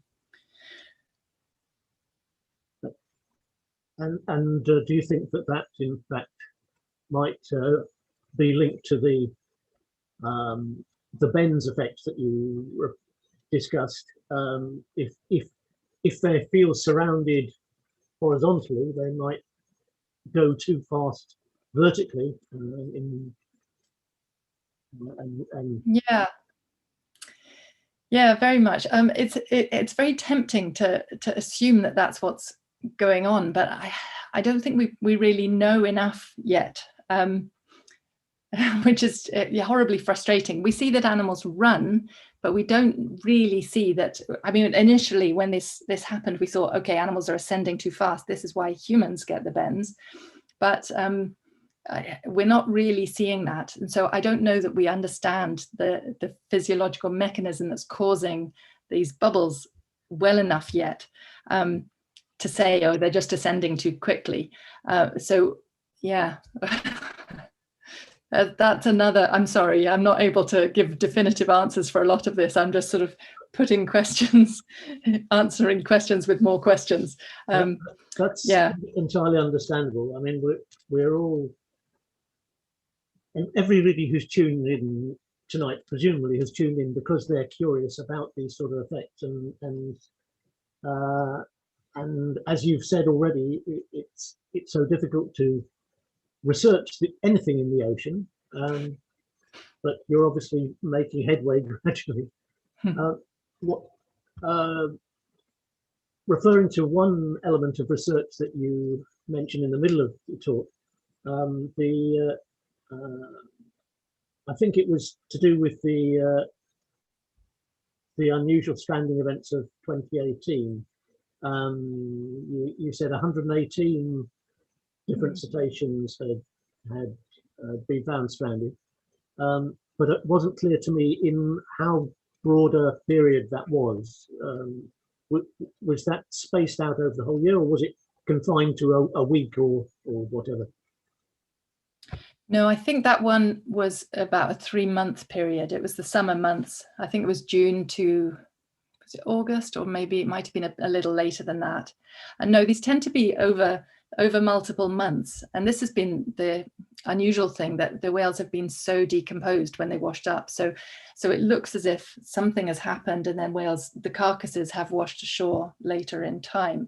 And do you think that in fact might be linked to the Benz effect that you discussed? If they feel surrounded horizontally, they might go too fast vertically. Yeah, Yeah, very much. It's very tempting to assume that that's what's going on, but I don't think we really know enough yet, which is horribly frustrating. We see that animals run, but we don't really see that. I mean, initially when this happened, we thought, okay, animals are ascending too fast. This is why humans get the bends, but we're not really seeing that. And so I don't know that we understand the physiological mechanism that's causing these bubbles well enough yet to say, oh, they're just ascending too quickly. So yeah, that's another, I'm sorry, I'm not able to give definitive answers for a lot of this. I'm just sort of putting questions, answering questions with more questions. That's yeah, entirely understandable. I mean, we're all, and everybody who's tuned in tonight presumably has tuned in because they're curious about these sort of effects, and as you've said already, it's so difficult to research anything in the ocean, but you're obviously making headway gradually. What referring to one element of research that you mentioned in the middle of the talk, I think it was to do with the unusual stranding events of 2018. You said 118 different cetaceans had been found stranded, but it wasn't clear to me in how broad a period that was. Was that spaced out over the whole year, or was it confined to a week or whatever? No, I think that one was about a 3-month period. It was the summer months. I think it was June to, was it August, or maybe it might have been a little later than that. And no, these tend to be over multiple months. And this has been the unusual thing, that the whales have been so decomposed when they washed up. So it looks as if something has happened, and then the carcasses have washed ashore later in time.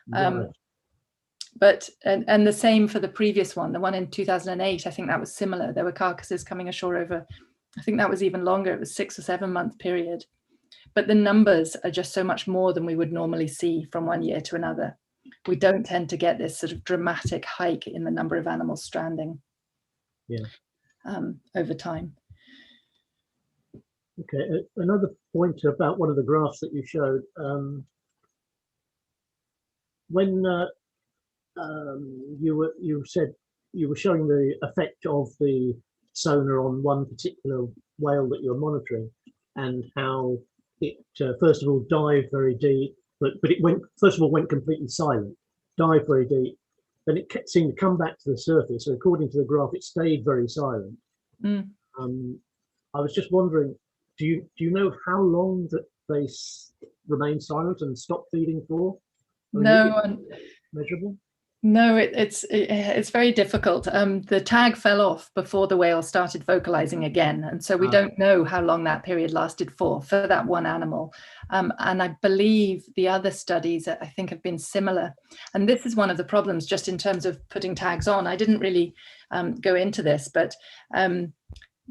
Right. But and the same for the previous one, the one in 2008, I think that was similar. There were carcasses coming ashore over, I think that was even longer. It was 6 or 7 month period. But the numbers are just so much more than we would normally see from one year to another. We don't tend to get this sort of dramatic hike in the number of animals stranding over time. Okay, another point about one of the graphs that you showed. When you said you were showing the effect of the sonar on one particular whale that you're monitoring, and how it first of all dived very deep, but it went completely silent, dived very deep, then it seemed to come back to the surface. So according to the graph, it stayed very silent. I was just wondering, do you know how long that they remained silent and stopped feeding for? No, measurable? No, it's very difficult. The tag fell off before the whale started vocalizing again, and so we don't know how long that period lasted for that one animal. And I believe the other studies, I think, have been similar. And this is one of the problems, just in terms of putting tags on. I didn't really go into this, but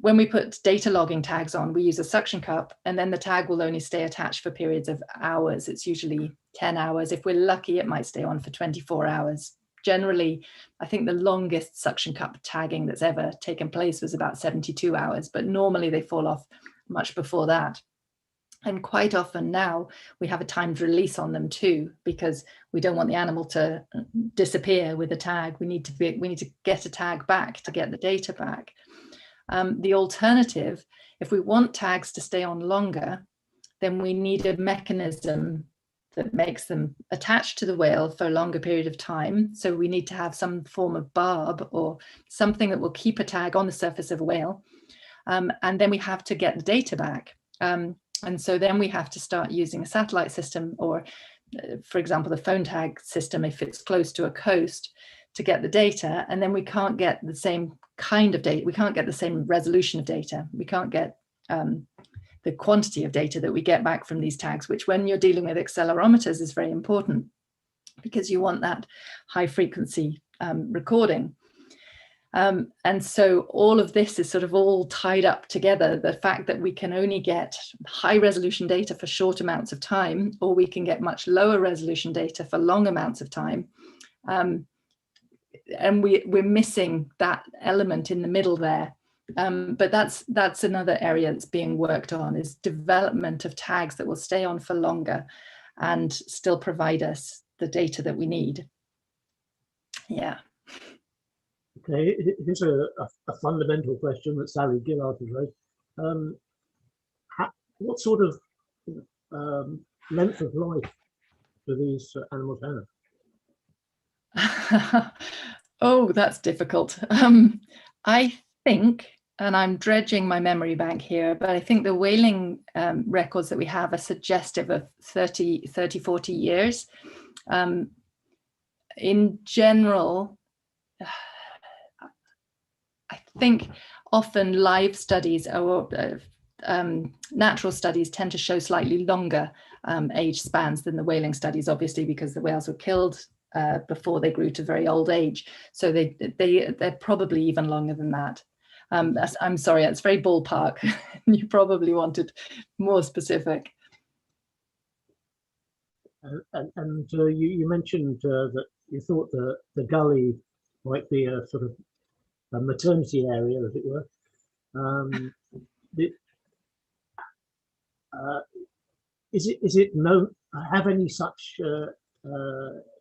when we put data logging tags on, we use a suction cup, and then the tag will only stay attached for periods of hours. It's usually 10 hours. If we're lucky, it might stay on for 24 hours. Generally, I think the longest suction cup tagging that's ever taken place was about 72 hours, but normally they fall off much before that. And quite often now we have a timed release on them too, because we don't want the animal to disappear with a tag. We need to get a tag back to get the data back. The alternative, if we want tags to stay on longer, then we need a mechanism that makes them attached to the whale for a longer period of time. So we need to have some form of barb or something that will keep a tag on the surface of a whale. And then we have to get the data back. And so then we have to start using a satellite system, or for example, the phone tag system, if it's close to a coast, to get the data. And then we can't get the same kind of data. We can't get the same resolution of data. We can't get the quantity of data that we get back from these tags, which when you're dealing with accelerometers is very important, because you want that high frequency recording. And so all of this is sort of all tied up together. The fact that we can only get high resolution data for short amounts of time, or we can get much lower resolution data for long amounts of time. And we're missing that element in the middle there. But that's another area that's being worked on, is development of tags that will stay on for longer and still provide us the data that we need. Yeah. Okay, here's a fundamental question that Sally Gillard has raised. What sort of length of life do these animals have? Oh, that's difficult. I think, and I'm dredging my memory bank here, but I think the whaling records that we have are suggestive of 30, 40 years. In general, I think often live studies or natural studies tend to show slightly longer age spans than the whaling studies, obviously, because the whales were killed before they grew to very old age. So they're probably even longer than that. I'm sorry, it's very ballpark. You probably wanted more specific. And you mentioned that you thought the gully might be a sort of a maternity area, as it were. Is it no? Have any such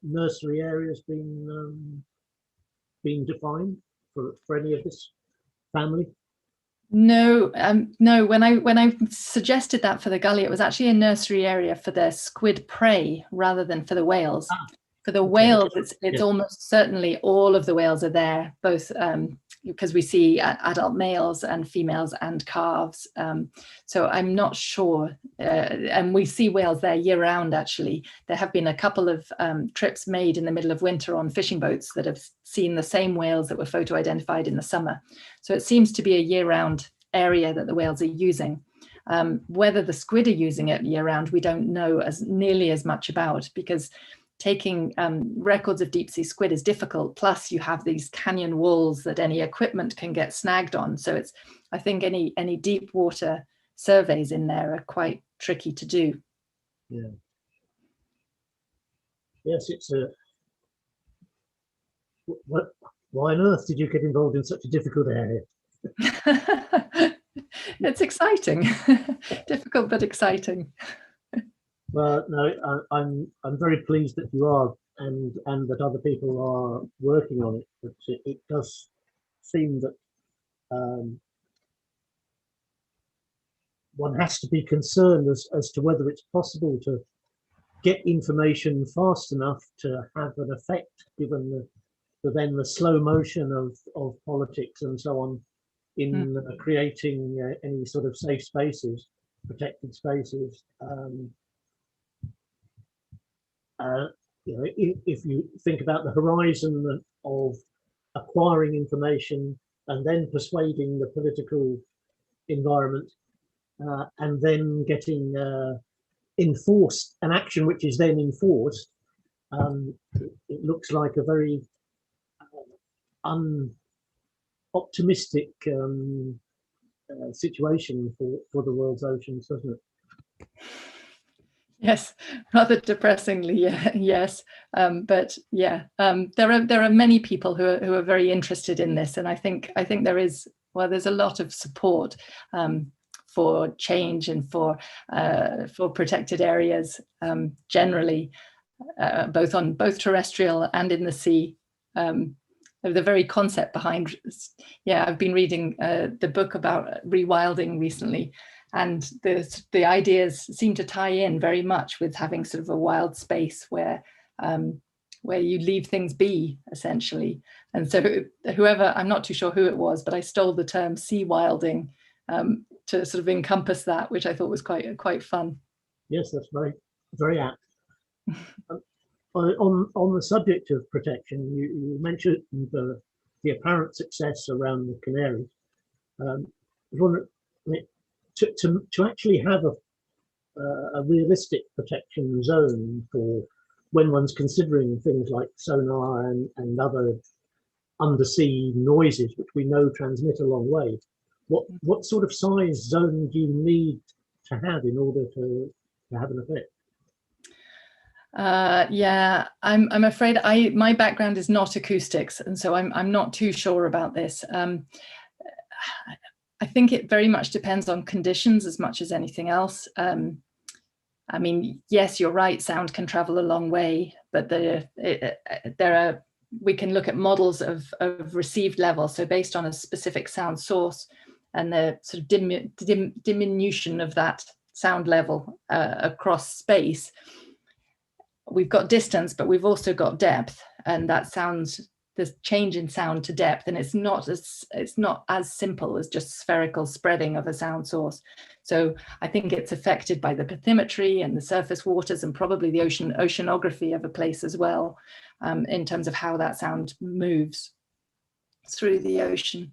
nursery areas been defined for any of this family? No, no. When I suggested that for the gully, it was actually a nursery area for the squid prey rather than for the whales. For the whales, it's almost certainly all of the whales are there, both because we see adult males and females and calves. So I'm not sure. And we see whales there year round, actually. There have been a couple of trips made in the middle of winter on fishing boats that have seen the same whales that were photo identified in the summer. So it seems to be a year round area that the whales are using. Whether the squid are using it year round, we don't know nearly as much about, because taking records of deep sea squid is difficult. Plus you have these canyon walls that any equipment can get snagged on. So I think any deep water surveys in there are quite tricky to do. Yeah. Yes, it's why on earth did you get involved in such a difficult area? It's exciting. Difficult but exciting. Well, no, I'm very pleased that you are, and that other people are working on it. But it does seem that one has to be concerned as to whether it's possible to get information fast enough to have an effect, given the slow motion of politics and so on in creating any sort of safe spaces, protected spaces. If you think about the horizon of acquiring information and then persuading the political environment, and then getting enforced an action which is then enforced, it looks like a very unoptimistic situation for the world's oceans, doesn't it? Yes, rather depressingly, yes. But yeah, there are many people who are very interested in this, and I think there's a lot of support for change and for protected areas generally, both terrestrial and in the sea. The very concept behind, I've been reading the book about rewilding recently. And the ideas seem to tie in very much with having sort of a wild space where you leave things be, essentially. And so whoever, I'm not too sure who it was, but I stole the term sea wilding to sort of encompass that, which I thought was quite fun. Yes, that's very, very apt. On the subject of protection, you mentioned the apparent success around the Canaries. To actually have a realistic protection zone for when one's considering things like sonar and other undersea noises, which we know transmit a long way. What sort of size zone do you need to have in order to have an effect? Yeah, I'm afraid my background is not acoustics, and so I'm not too sure about this. I think it very much depends on conditions as much as anything else. I mean, yes, you're right, sound can travel a long way, but we can look at models of received level. So based on a specific sound source and the sort of diminution of that sound level across space, we've got distance, but we've also got depth, and that sounds, there's change in sound to depth, and it's not as simple as just spherical spreading of a sound source. So I think it's affected by the bathymetry and the surface waters, and probably the oceanography of a place as well, in terms of how that sound moves through the ocean.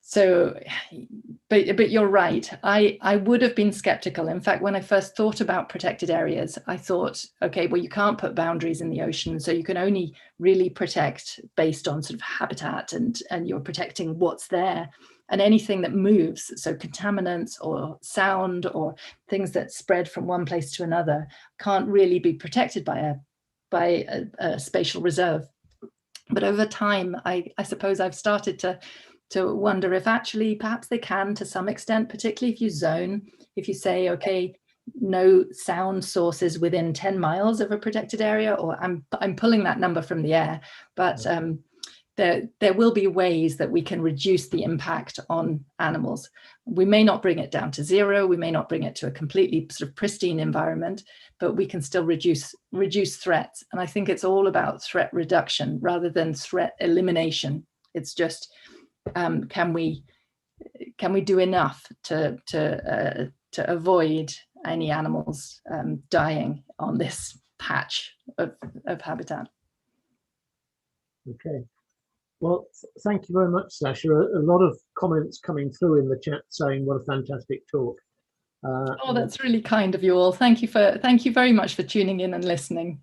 So, but you're right. I would have been skeptical. In fact, when I first thought about protected areas, I thought, okay, well, you can't put boundaries in the ocean, so you can only really protect based on sort of habitat, and you're protecting what's there, and anything that moves, so contaminants or sound or things that spread from one place to another, can't really be protected by a spatial reserve. But over time, I suppose I've started to wonder if actually perhaps they can to some extent, particularly if you zone, if you say, okay, no sound sources within 10 miles of a protected area, or I'm pulling that number from the air, but there will be ways that we can reduce the impact on animals. We may not bring it down to zero, we may not bring it to a completely sort of pristine environment, but we can still reduce threats. And I think it's all about threat reduction rather than threat elimination. It's just, can we do enough to avoid any animals dying on this patch of habitat? Okay. Well, thank you very much, Sascha. A lot of comments coming through in the chat saying what a fantastic talk. Oh, that's really kind of you all. Thank you very much for tuning in and listening.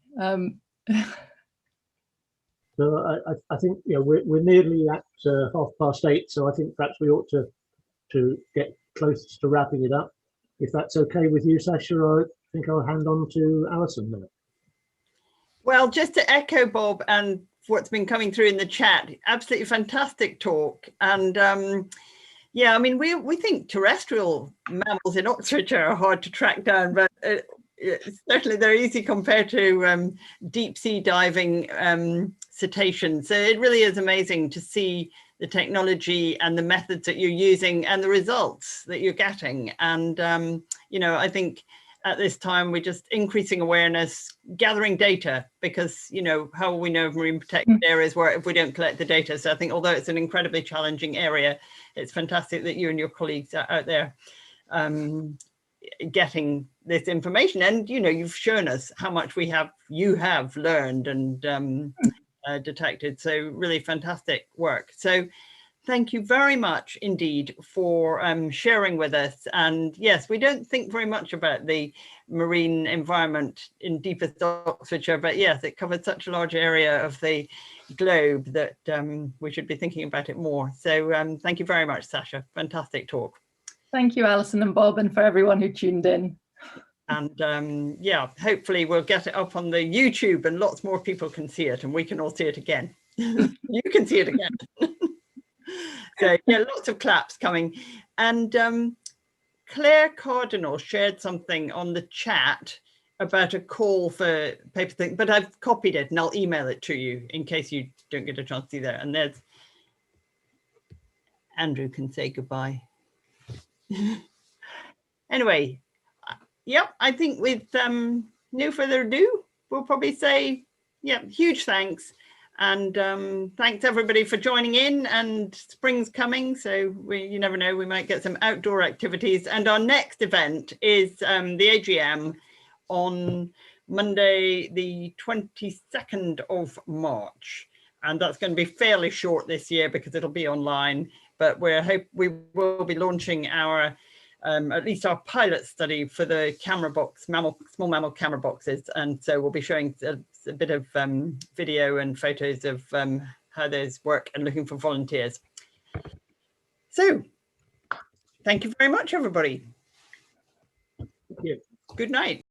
So I think, you know, we're nearly at 8:30, so I think perhaps we ought to get close to wrapping it up. If that's okay with you, Sascha, I think I'll hand on to Alison now. Well, just to echo Bob and what's been coming through in the chat, absolutely fantastic talk. And yeah, I mean, we think terrestrial mammals in Oxfordshire are hard to track down, but certainly they're easy compared to deep sea diving cetaceans. So it really is amazing to see the technology and the methods that you're using and the results that you're getting. And, you know, I think at this time, we're just increasing awareness, gathering data, because, you know, how will we know of marine protected areas where if we don't collect the data? So I think although it's an incredibly challenging area, it's fantastic that you and your colleagues are out there getting this information. And, you know, you've shown us how much you have learned and detected. So really fantastic work. So thank you very much indeed for sharing with us. And yes, we don't think very much about the marine environment in deepest Oxfordshire, but yes, it covers such a large area of the globe that we should be thinking about it more. So thank you very much, Sascha. Fantastic talk. Thank you, Alison and Bob, and for everyone who tuned in. And yeah, hopefully we'll get it up on the YouTube and lots more people can see it, and we can all see it again. You can see it again. So yeah, lots of claps coming. And Claire Cardinal shared something on the chat about a call for paper thing, but I've copied it and I'll email it to you in case you don't get a chance to see that. And there's Andrew can say goodbye. Anyway, yep, I think with no further ado, we'll probably say, yeah, huge thanks. And thanks everybody for joining in, and spring's coming, so you never know, we might get some outdoor activities. And our next event is the AGM on Monday, the 22nd of March. And that's going to be fairly short this year because it'll be online, but we will be launching our at least our pilot study for the camera box, small mammal camera boxes. And so we'll be showing a bit of video and photos of Heather's work and looking for volunteers. So thank you very much, everybody. Thank you. Good night.